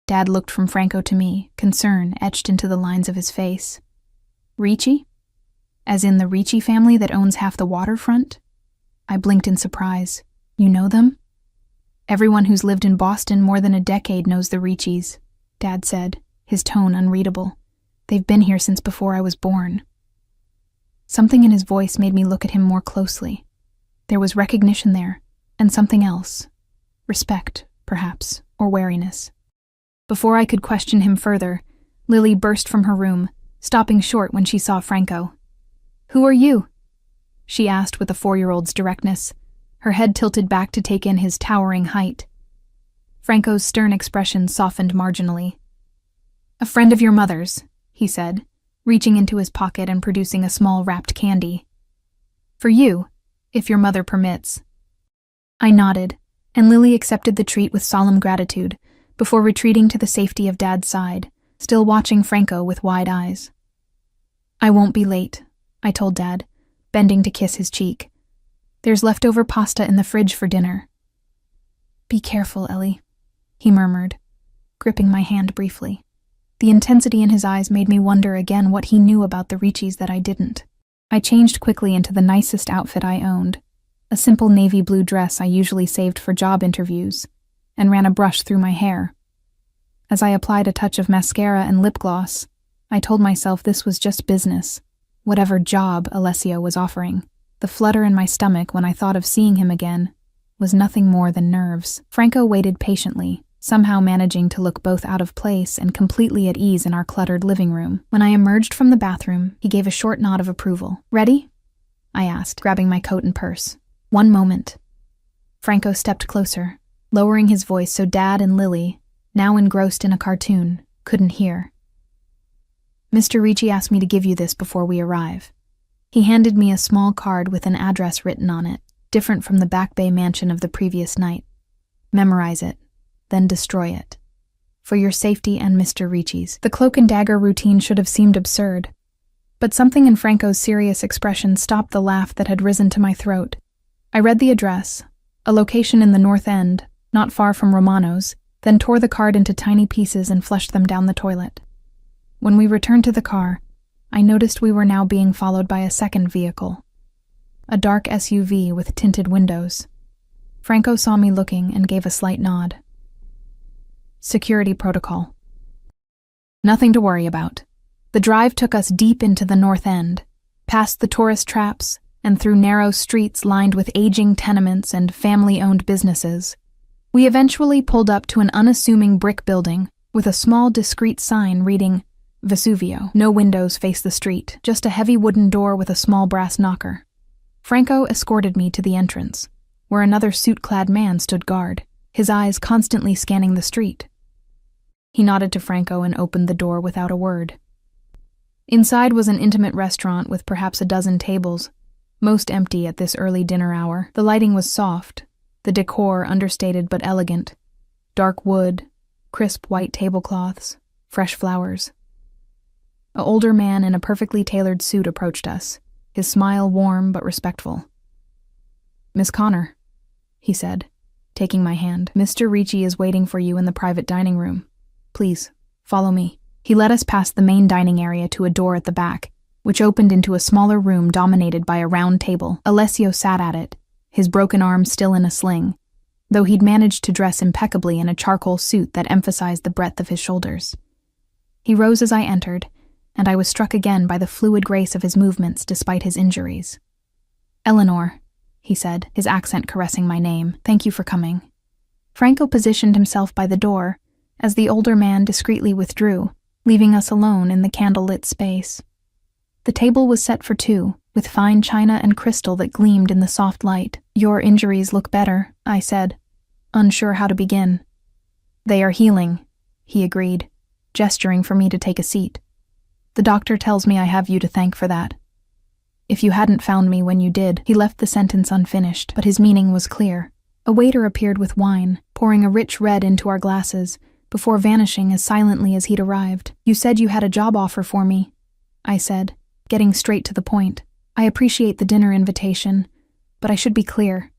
Dad looked from Franco to me, concern etched into the lines of his face. "Ricci? As in the Ricci family that owns half the waterfront?" I blinked in surprise. "You know them?" "Everyone who's lived in Boston more than a decade knows the Riccis," Dad said, his tone unreadable. "They've been here since before I was born." Something in his voice made me look at him more closely. There was recognition there, and something else. Respect, perhaps, or wariness. Before I could question him further, Lily burst from her room, stopping short when she saw Franco. "Who are you?" she asked with a 4-year-old's directness, her head tilted back to take in his towering height. Franco's stern expression softened marginally. "A friend of your mother's," he said, reaching into his pocket and producing a small wrapped candy. "For you, if your mother permits." I nodded, and Lily accepted the treat with solemn gratitude, before retreating to the safety of Dad's side, still watching Franco with wide eyes. "I won't be late," I told Dad, bending to kiss his cheek. "There's leftover pasta in the fridge for dinner." "Be careful, Ellie," he murmured, gripping my hand briefly. The intensity in his eyes made me wonder again what he knew about the Riccis that I didn't. I changed quickly into the nicest outfit I owned, a simple navy blue dress I usually saved for job interviews, and ran a brush through my hair. As I applied a touch of mascara and lip gloss, I told myself this was just business, whatever job Alessio was offering. The flutter in my stomach when I thought of seeing him again was nothing more than nerves. Franco waited patiently, somehow managing to look both out of place and completely at ease in our cluttered living room. When I emerged from the bathroom, he gave a short nod of approval. "Ready?" I asked, grabbing my coat and purse. "One moment." Franco stepped closer, lowering his voice so Dad and Lily, now engrossed in a cartoon, couldn't hear. "Mr. Ricci asked me to give you this before we arrive." He handed me a small card with an address written on it, different from the Back Bay mansion of the previous night. "Memorize it, then destroy it. For your safety and Mr. Ricci's." The cloak and dagger routine should have seemed absurd, but something in Franco's serious expression stopped the laugh that had risen to my throat. I read the address, a location in the North End, not far from Romano's, then tore the card into tiny pieces and flushed them down the toilet. When we returned to the car, I noticed we were now being followed by a second vehicle, a dark SUV with tinted windows. Franco saw me looking and gave a slight nod. Security protocol. Nothing to worry about. The drive took us deep into the North End, past the tourist traps, and through narrow streets lined with aging tenements and family-owned businesses. We eventually pulled up to an unassuming brick building with a small, discreet sign reading Vesuvio. No windows face the street, just a heavy wooden door with a small brass knocker. Franco escorted me to the entrance, where another suit-clad man stood guard, his eyes constantly scanning the street. He nodded to Franco and opened the door without a word. Inside was an intimate restaurant with perhaps a dozen tables, most empty at this early dinner hour. The lighting was soft, the decor understated but elegant. Dark wood, crisp white tablecloths, fresh flowers. An older man in a perfectly tailored suit approached us, his smile warm but respectful. "Miss Connor," he said, taking my hand. "Mr. Ricci is waiting for you in the private dining room. Please, follow me." He led us past the main dining area to a door at the back, which opened into a smaller room dominated by a round table. Alessio sat at it, his broken arm still in a sling, though he'd managed to dress impeccably in a charcoal suit that emphasized the breadth of his shoulders. He rose as I entered, and I was struck again by the fluid grace of his movements despite his injuries. "Eleanor," he said, his accent caressing my name, "thank you for coming." Franco positioned himself by the door as the older man discreetly withdrew, leaving us alone in the candle-lit space. The table was set for two, with fine china and crystal that gleamed in the soft light. "Your injuries look better," I said, unsure how to begin. "They are healing," he agreed, gesturing for me to take a seat. "The doctor tells me I have you to thank for that. If you hadn't found me when you did." He left the sentence unfinished, but his meaning was clear. A waiter appeared with wine, pouring a rich red into our glasses, before vanishing as silently as he'd arrived. "You said you had a job offer for me," I said, getting straight to the point. "I appreciate the dinner invitation, but I should be clear.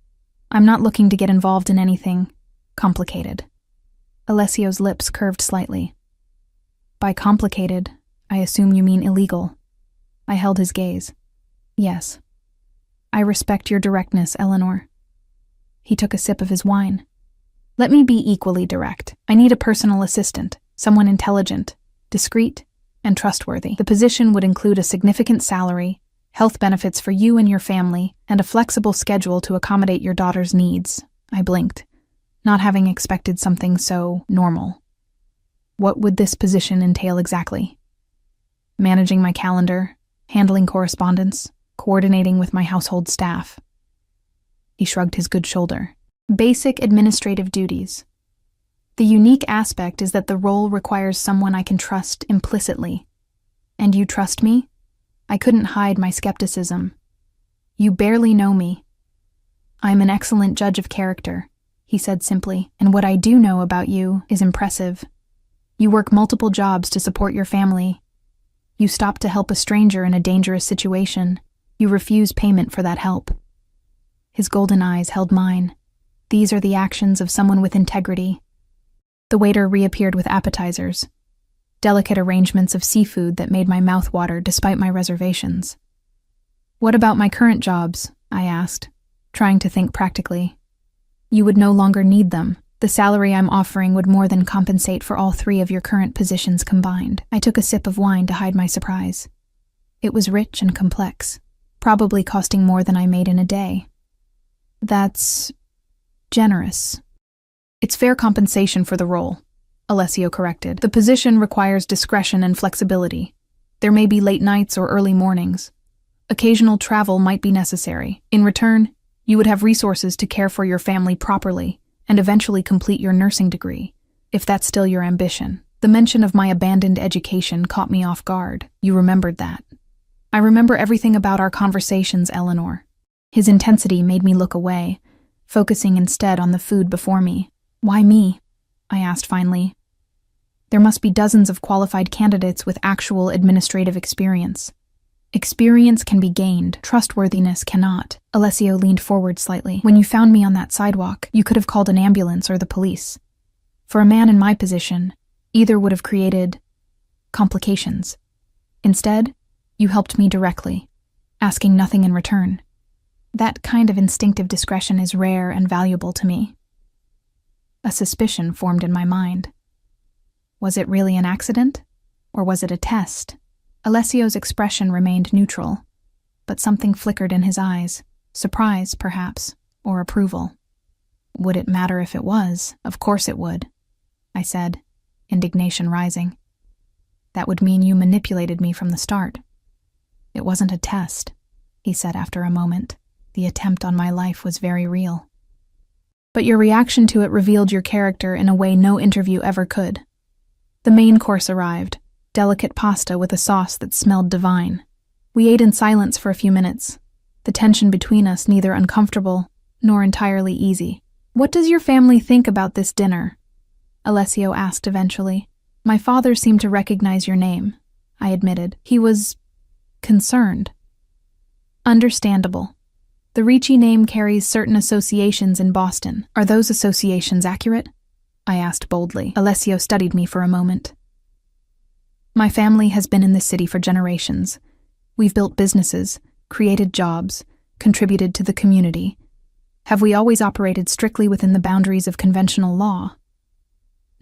I'm not looking to get involved in anything complicated." Alessio's lips curved slightly. "By complicated, I assume you mean illegal." I held his gaze. "Yes. I respect your directness, Eleanor." He took a sip of his wine. "Let me be equally direct. I need a personal assistant, someone intelligent, discreet, and trustworthy. The position would include a significant salary, health benefits for you and your family, and a flexible schedule to accommodate your daughter's needs." I blinked, not having expected something so normal. What would this position entail exactly? Managing my calendar, handling correspondence, coordinating with my household staff. He shrugged his good shoulder. "Basic administrative duties. The unique aspect is that the role requires someone I can trust implicitly. And you trust me?" I couldn't hide my skepticism. "You barely know me." "I'm an excellent judge of character," he said simply, "and what I do know about you is impressive. You work multiple jobs to support your family. You stop to help a stranger in a dangerous situation. You refuse payment for that help." His golden eyes held mine. These are the actions of someone with integrity. The waiter reappeared with appetizers, delicate arrangements of seafood that made my mouth water despite my reservations. "What about my current jobs?" I asked, trying to think practically. "You would no longer need them. The salary I'm offering would more than compensate for all three of your current positions combined." I took a sip of wine to hide my surprise. It was rich and complex, probably costing more than I made in a day. "That's generous." "It's fair compensation for the role," Alessio corrected. "The position requires discretion and flexibility. There may be late nights or early mornings. Occasional travel might be necessary. In return, you would have resources to care for your family properly and eventually complete your nursing degree, if that's still your ambition." The mention of my abandoned education caught me off guard. "You remembered that." "I remember everything about our conversations, Eleanor." His intensity made me look away, focusing instead on the food before me. "Why me?" I asked finally. "There must be dozens of qualified candidates with actual administrative experience. Experience can be gained, trustworthiness cannot." Alessio leaned forward slightly. "When you found me on that sidewalk, you could have called an ambulance or the police. For a man in my position, either would have created complications. Instead, you helped me directly, asking nothing in return. That kind of instinctive discretion is rare and valuable to me. A suspicion formed in my mind. Was it really an accident? Or was it a test? Alessio's expression remained neutral, but something flickered in his eyes, surprise, perhaps, or approval. Would it matter if it was? Of course it would, I said, indignation rising. That would mean you manipulated me from the start. It wasn't a test, he said after a moment. The attempt on my life was very real. But your reaction to it revealed your character in a way no interview ever could. The main course arrived, delicate pasta with a sauce that smelled divine. We ate in silence for a few minutes, the tension between us neither uncomfortable nor entirely easy. What does your family think about this dinner? Alessio asked eventually. My father seemed to recognize your name, I admitted. He was concerned. Understandable. The Ricci name carries certain associations in Boston. Are those associations accurate? I asked boldly. Alessio studied me for a moment. My family has been in this city for generations. We've built businesses, created jobs, contributed to the community. Have we always operated strictly within the boundaries of conventional law?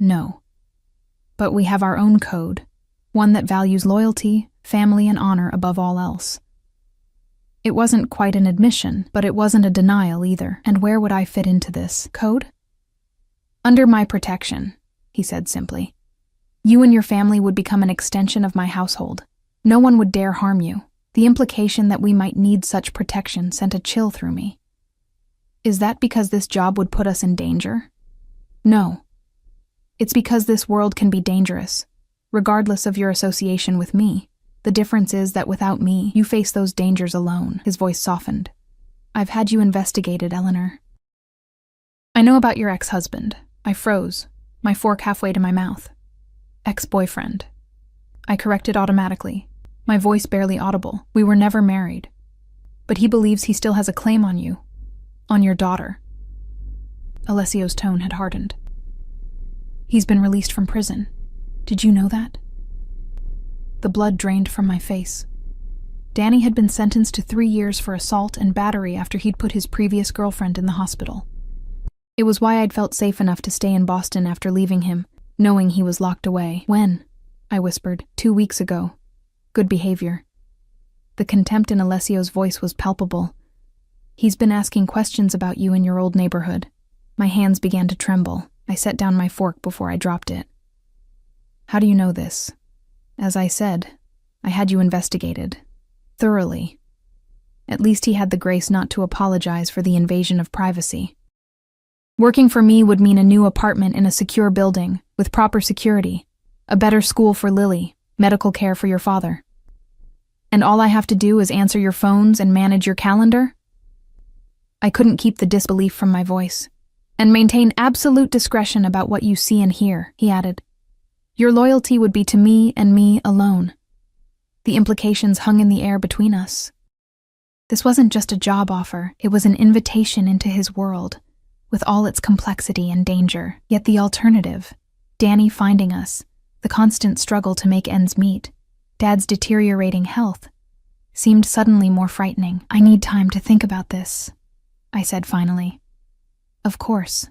No. But we have our own code, one that values loyalty, family, and honor above all else. It wasn't quite an admission, but it wasn't a denial either. And where would I fit into this code? Under my protection, he said simply. You and your family would become an extension of my household. No one would dare harm you. The implication that we might need such protection sent a chill through me. Is that because this job would put us in danger? No. It's because this world can be dangerous, regardless of your association with me. The difference is that without me, you face those dangers alone. His voice softened. I've had you investigated, Eleanor. I know about your ex-husband. I froze, my fork halfway to my mouth. Ex-boyfriend. I corrected automatically, my voice barely audible. We were never married. But he believes he still has a claim on you. On your daughter. Alessio's tone had hardened. He's been released from prison. Did you know that? The blood drained from my face. Danny had been sentenced to 3 years for assault and battery after he'd put his previous girlfriend in the hospital. It was why I'd felt safe enough to stay in Boston after leaving him, knowing he was locked away. When? I whispered. 2 weeks ago. Good behavior. The contempt in Alessio's voice was palpable. He's been asking questions about you in your old neighborhood. My hands began to tremble. I set down my fork before I dropped it. How do you know this? As I said, I had you investigated. Thoroughly. At least he had the grace not to apologize for the invasion of privacy. Working for me would mean a new apartment in a secure building, with proper security, a better school for Lily, medical care for your father. And all I have to do is answer your phones and manage your calendar? I couldn't keep the disbelief from my voice. And maintain absolute discretion about what you see and hear, he added. Your loyalty would be to me and me alone. The implications hung in the air between us. This wasn't just a job offer, it was an invitation into his world, with all its complexity and danger. Yet the alternative, Danny finding us, the constant struggle to make ends meet, Dad's deteriorating health, seemed suddenly more frightening. I need time to think about this, I said finally. Of course.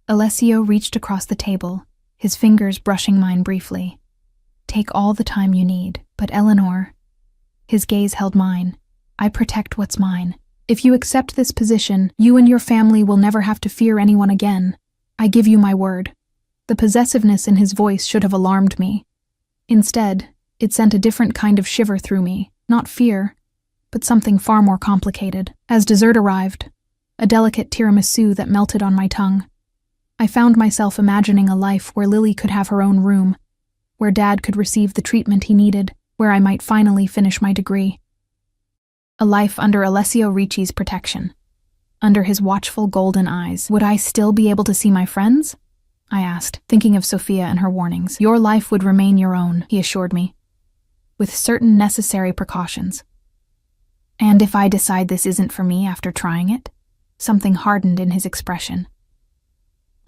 Alessio reached across the table, his fingers brushing mine briefly. Take all the time you need, but Eleanor... His gaze held mine. I protect what's mine. If you accept this position, you and your family will never have to fear anyone again. I give you my word. The possessiveness in his voice should have alarmed me. Instead, it sent a different kind of shiver through me, not fear, but something far more complicated. As dessert arrived, a delicate tiramisu that melted on my tongue, I found myself imagining a life where Lily could have her own room, where Dad could receive the treatment he needed, where I might finally finish my degree. A life under Alessio Ricci's protection. Under his watchful golden eyes. Would I still be able to see my friends? I asked, thinking of Sophia and her warnings. Your life would remain your own, he assured me, with certain necessary precautions. And if I decide this isn't for me after trying it? Something hardened in his expression.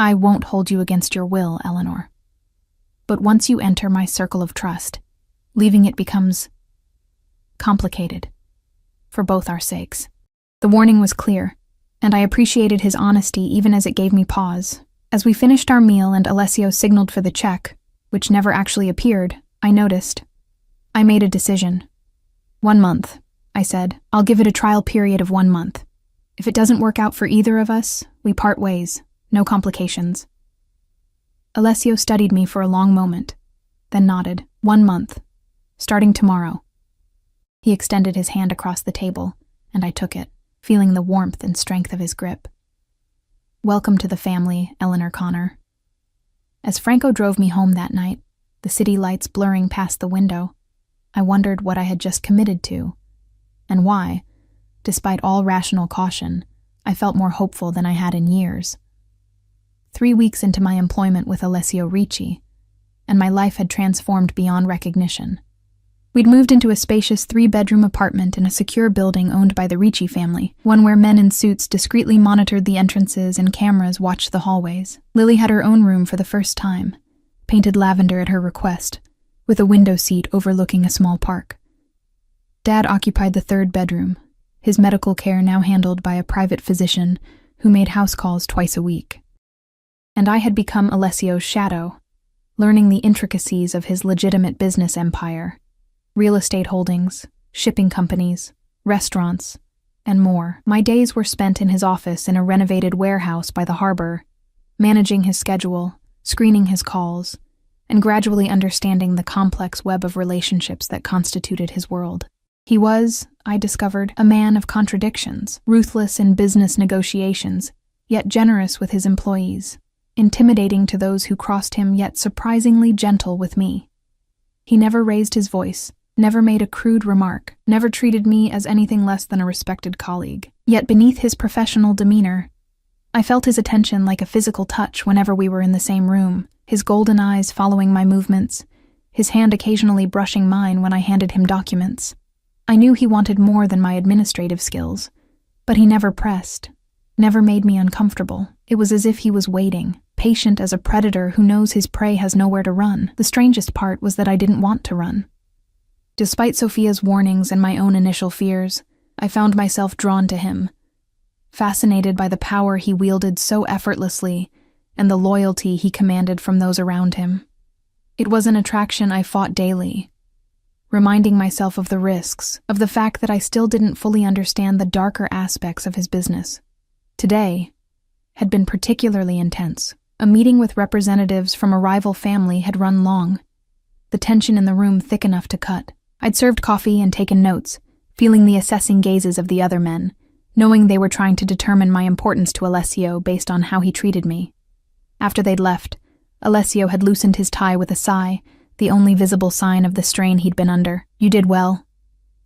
I won't hold you against your will, Eleanor. But once you enter my circle of trust, leaving it becomes complicated, for both our sakes. The warning was clear, and I appreciated his honesty even as it gave me pause. As we finished our meal and Alessio signaled for the check, which never actually appeared, I noticed. I made a decision. 1 month, I said. I'll give it a trial period of 1 month. If it doesn't work out for either of us, we part ways. No complications. Alessio studied me for a long moment, then nodded. 1 month. Starting tomorrow. He extended his hand across the table, and I took it, feeling the warmth and strength of his grip. Welcome to the family, Eleanor Connor. As Franco drove me home that night, the city lights blurring past the window, I wondered what I had just committed to, and why, despite all rational caution, I felt more hopeful than I had in years. 3 weeks into my employment with Alessio Ricci, and my life had transformed beyond recognition. We'd moved into a spacious 3-bedroom apartment in a secure building owned by the Ricci family, one where men in suits discreetly monitored the entrances and cameras watched the hallways. Lily had her own room for the first time, painted lavender at her request, with a window seat overlooking a small park. Dad occupied the 3rd bedroom, his medical care now handled by a private physician who made house calls twice a week. And I had become Alessio's shadow, learning the intricacies of his legitimate business empire. Real estate holdings, shipping companies, restaurants, and more. My days were spent in his office in a renovated warehouse by the harbor, managing his schedule, screening his calls, and gradually understanding the complex web of relationships that constituted his world. He was, I discovered, a man of contradictions, ruthless in business negotiations, yet generous with his employees, intimidating to those who crossed him, yet surprisingly gentle with me. He never raised his voice, never made a crude remark, never treated me as anything less than a respected colleague. Yet beneath his professional demeanor, I felt his attention like a physical touch whenever we were in the same room, his golden eyes following my movements, his hand occasionally brushing mine when I handed him documents. I knew he wanted more than my administrative skills, but he never pressed, never made me uncomfortable. It was as if he was waiting, patient as a predator who knows his prey has nowhere to run. The strangest part was that I didn't want to run. Despite Sophia's warnings and my own initial fears, I found myself drawn to him, fascinated by the power he wielded so effortlessly and the loyalty he commanded from those around him. It was an attraction I fought daily, reminding myself of the risks, of the fact that I still didn't fully understand the darker aspects of his business. Today had been particularly intense. A meeting with representatives from a rival family had run long, the tension in the room thick enough to cut. I'd served coffee and taken notes, feeling the assessing gazes of the other men, knowing they were trying to determine my importance to Alessio based on how he treated me. After they'd left, Alessio had loosened his tie with a sigh, the only visible sign of the strain he'd been under. "You did well,"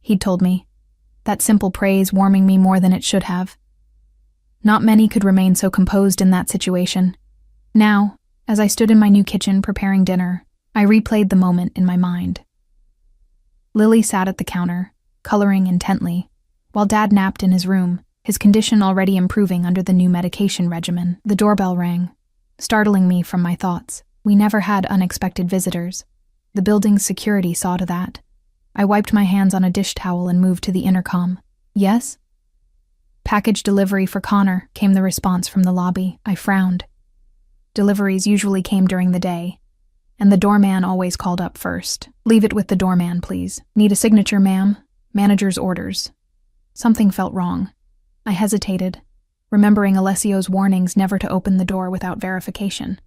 he'd told me, that simple praise warming me more than it should have. Not many could remain so composed in that situation. Now, as I stood in my new kitchen preparing dinner, I replayed the moment in my mind. Lily sat at the counter, coloring intently, while Dad napped in his room, his condition already improving under the new medication regimen. The doorbell rang, startling me from my thoughts. We never had unexpected visitors. The building's security saw to that. I wiped my hands on a dish towel and moved to the intercom. "Yes?" "Package delivery for Connor," came the response from the lobby. I frowned. Deliveries usually came during the day, and the doorman always called up first. "Leave it with the doorman, please. Need a signature, ma'am? Manager's orders." Something felt wrong. I hesitated, remembering Alessio's warnings never to open the door without verification.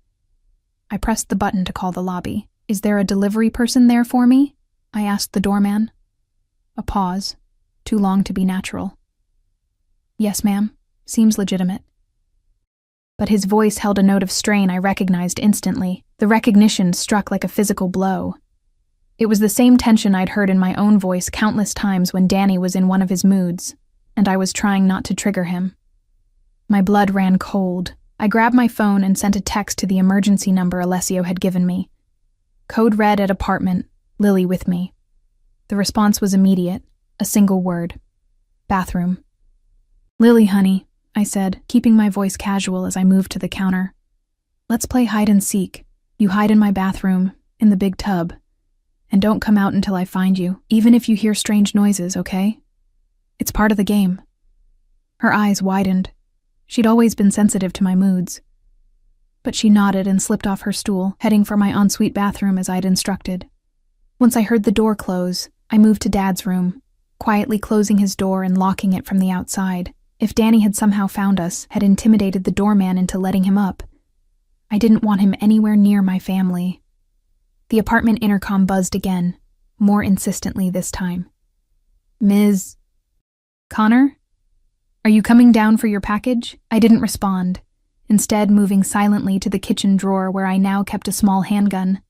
I pressed the button to call the lobby. "Is there a delivery person there for me?" I asked the doorman. A pause, too long to be natural. "Yes, ma'am. Seems legitimate." But his voice held a note of strain I recognized instantly. The recognition struck like a physical blow. It was the same tension I'd heard in my own voice countless times when Danny was in one of his moods, and I was trying not to trigger him. My blood ran cold. I grabbed my phone and sent a text to the emergency number Alessio had given me. Code red at apartment, Lily with me. The response was immediate, a single word. "Bathroom." "Lily, honey," I said, keeping my voice casual as I moved to the counter. Let's play hide and seek. You hide in my bathroom, in the big tub, and don't come out until I find you, even if you hear strange noises, okay? It's part of the game." Her eyes widened. She'd always been sensitive to my moods. But she nodded and slipped off her stool, heading for my ensuite bathroom as I'd instructed. Once I heard the door close, I moved to Dad's room, quietly closing his door and locking it from the outside. If Danny had somehow found us, had intimidated the doorman into letting him up, I didn't want him anywhere near my family. The apartment intercom buzzed again, more insistently this time. "Ms. Connor? Are you coming down for your package?" I didn't respond, instead moving silently to the kitchen drawer where I now kept a small handgun,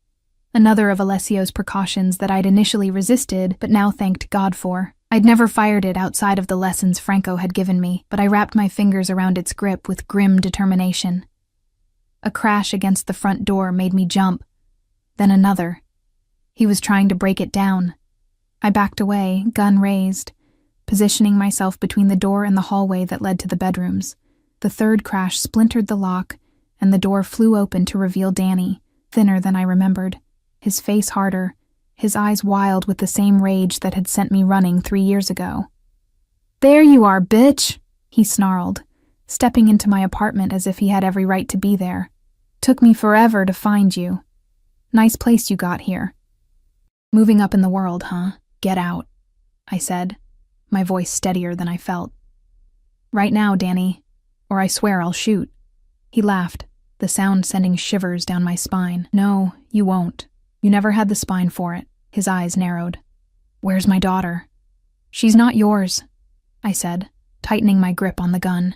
another of Alessio's precautions that I'd initially resisted but now thanked God for. I'd never fired it outside of the lessons Franco had given me, but I wrapped my fingers around its grip with grim determination. A crash against the front door made me jump, then another. He was trying to break it down. I backed away, gun raised, positioning myself between the door and the hallway that led to the bedrooms. The third crash splintered the lock, and the door flew open to reveal Danny, thinner than I remembered, his face harder, his eyes wild with the same rage that had sent me running 3 years ago. "There you are, bitch!" he snarled, stepping into my apartment as if he had every right to be there. "Took me forever to find you. Nice place you got here." "Moving up in the world, huh? Get out," I said, my voice steadier than I felt. "Right now, Danny, or I swear I'll shoot." He laughed, the sound sending shivers down my spine. "No, you won't. You never had the spine for it." His eyes narrowed. "Where's my daughter?" "She's not yours," I said, tightening my grip on the gun.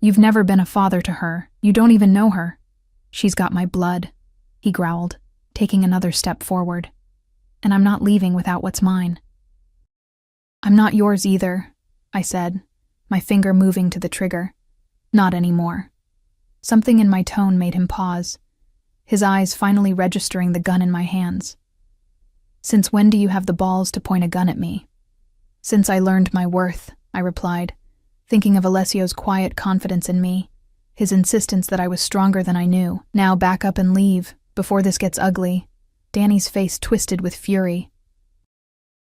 "You've never been a father to her. You don't even know her." "She's got my blood," he growled, taking another step forward. "And I'm not leaving without what's mine." "I'm not yours either," I said, my finger moving to the trigger. "Not anymore." Something in my tone made him pause, his eyes finally registering the gun in my hands. "Since when do you have the balls to point a gun at me?" "Since I learned my worth," I replied, thinking of Alessio's quiet confidence in me, his insistence that I was stronger than I knew. "Now back up and leave, before this gets ugly." Danny's face twisted with fury.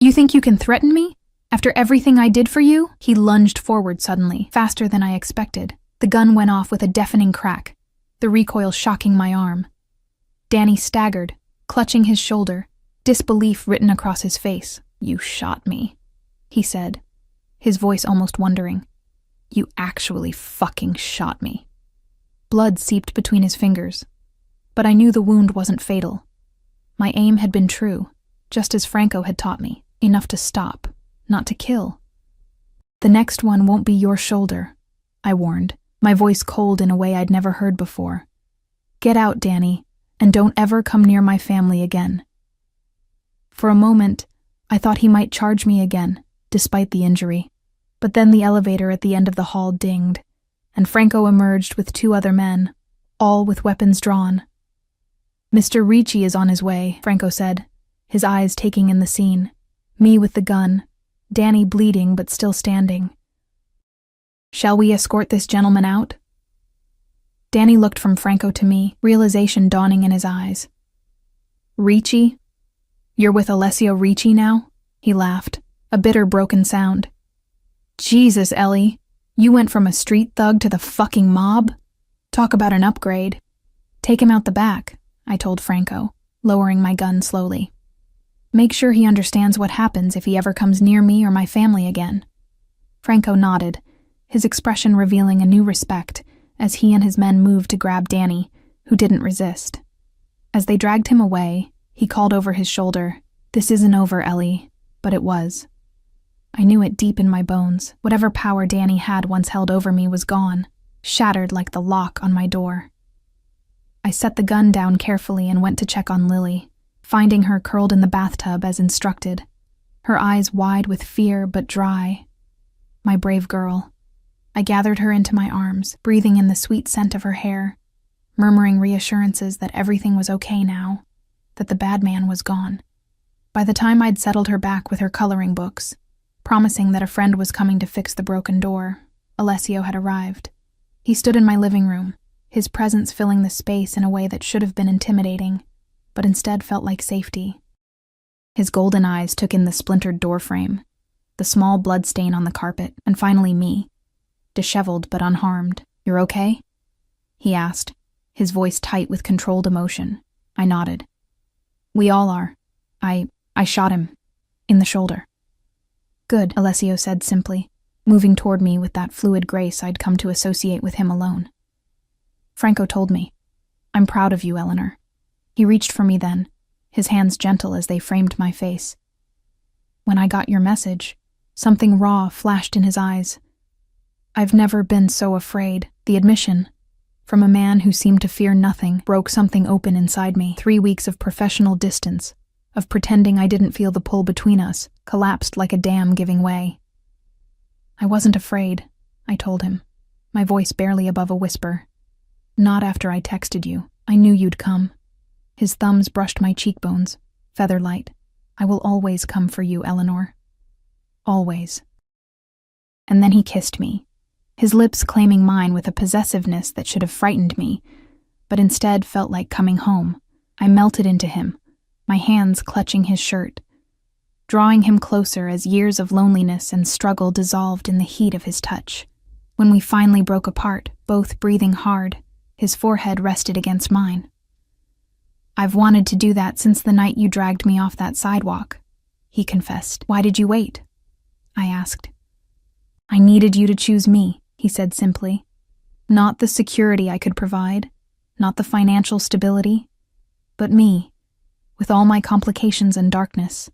"You think you can threaten me? After everything I did for you?" He lunged forward suddenly, faster than I expected. The gun went off with a deafening crack, the recoil shocking my arm. Danny staggered, clutching his shoulder, disbelief written across his face. "You shot me," he said, his voice almost wondering. "You actually fucking shot me." Blood seeped between his fingers, but I knew the wound wasn't fatal. My aim had been true, just as Franco had taught me, enough to stop, not to kill. "The next one won't be your shoulder," I warned, my voice cold in a way I'd never heard before. "Get out, Danny, and don't ever come near my family again." For a moment, I thought he might charge me again, despite the injury. But then the elevator at the end of the hall dinged, and Franco emerged with 2 other men, all with weapons drawn. "Mr. Ricci is on his way," Franco said, his eyes taking in the scene. Me with the gun, Danny bleeding but still standing. "Shall we escort this gentleman out?" Danny looked from Franco to me, realization dawning in his eyes. "Ricci? You're with Alessio Ricci now?" He laughed, a bitter broken sound. "Jesus, Ellie, you went from a street thug to the fucking mob? Talk about an upgrade." "Take him out the back," I told Franco, lowering my gun slowly. "Make sure he understands what happens if he ever comes near me or my family again." Franco nodded, his expression revealing a new respect as he and his men moved to grab Danny, who didn't resist. As they dragged him away, he called over his shoulder, "This isn't over, Ellie," but it was. I knew it deep in my bones. Whatever power Danny had once held over me was gone, shattered like the lock on my door. I set the gun down carefully and went to check on Lily, finding her curled in the bathtub as instructed, her eyes wide with fear but dry. My brave girl. I gathered her into my arms, breathing in the sweet scent of her hair, murmuring reassurances that everything was okay now, that the bad man was gone. By the time I'd settled her back with her coloring books, promising that a friend was coming to fix the broken door, Alessio had arrived. He stood in my living room, his presence filling the space in a way that should have been intimidating, but instead felt like safety. His golden eyes took in the splintered doorframe, the small blood stain on the carpet, and finally me, disheveled but unharmed. "You're okay?" he asked, his voice tight with controlled emotion. I nodded. "We all are. I shot him. In the shoulder." "Good," Alessio said simply, moving toward me with that fluid grace I'd come to associate with him alone. "Franco told me. I'm proud of you, Eleanor." He reached for me then, his hands gentle as they framed my face. "When I got your message," something raw flashed in his eyes. "I've never been so afraid." The admission, from a man who seemed to fear nothing, broke something open inside me. 3 weeks of professional distance, of pretending I didn't feel the pull between us, collapsed like a dam giving way. "I wasn't afraid," I told him, my voice barely above a whisper. "Not after I texted you. I knew you'd come." His thumbs brushed my cheekbones, feather light. "I will always come for you, Eleanor. Always." And then he kissed me, his lips claiming mine with a possessiveness that should have frightened me, but instead felt like coming home. I melted into him, my hands clutching his shirt, drawing him closer as years of loneliness and struggle dissolved in the heat of his touch. When we finally broke apart, both breathing hard, his forehead rested against mine. "I've wanted to do that since the night you dragged me off that sidewalk," he confessed. "Why did you wait?" I asked. "I needed you to choose me," he said simply. "Not the security I could provide, not the financial stability, but me, with all my complications and darkness."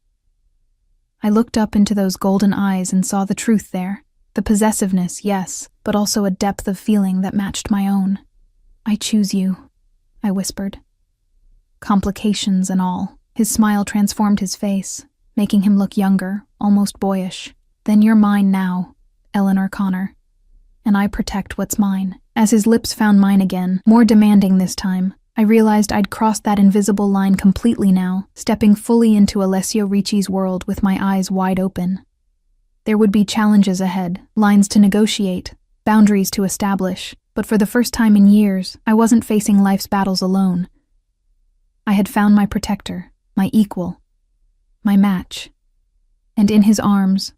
I looked up into those golden eyes and saw the truth there. The possessiveness, yes, but also a depth of feeling that matched my own. "I choose you," I whispered. Complications and all. His smile transformed his face, making him look younger, almost boyish. "Then you're mine now, Eleanor Connor, and I protect what's mine." As his lips found mine again, more demanding this time, I realized I'd crossed that invisible line completely now, stepping fully into Alessio Ricci's world with my eyes wide open. There would be challenges ahead, lines to negotiate, boundaries to establish, but for the first time in years, I wasn't facing life's battles alone. I had found my protector, my equal, my match. And in his arms,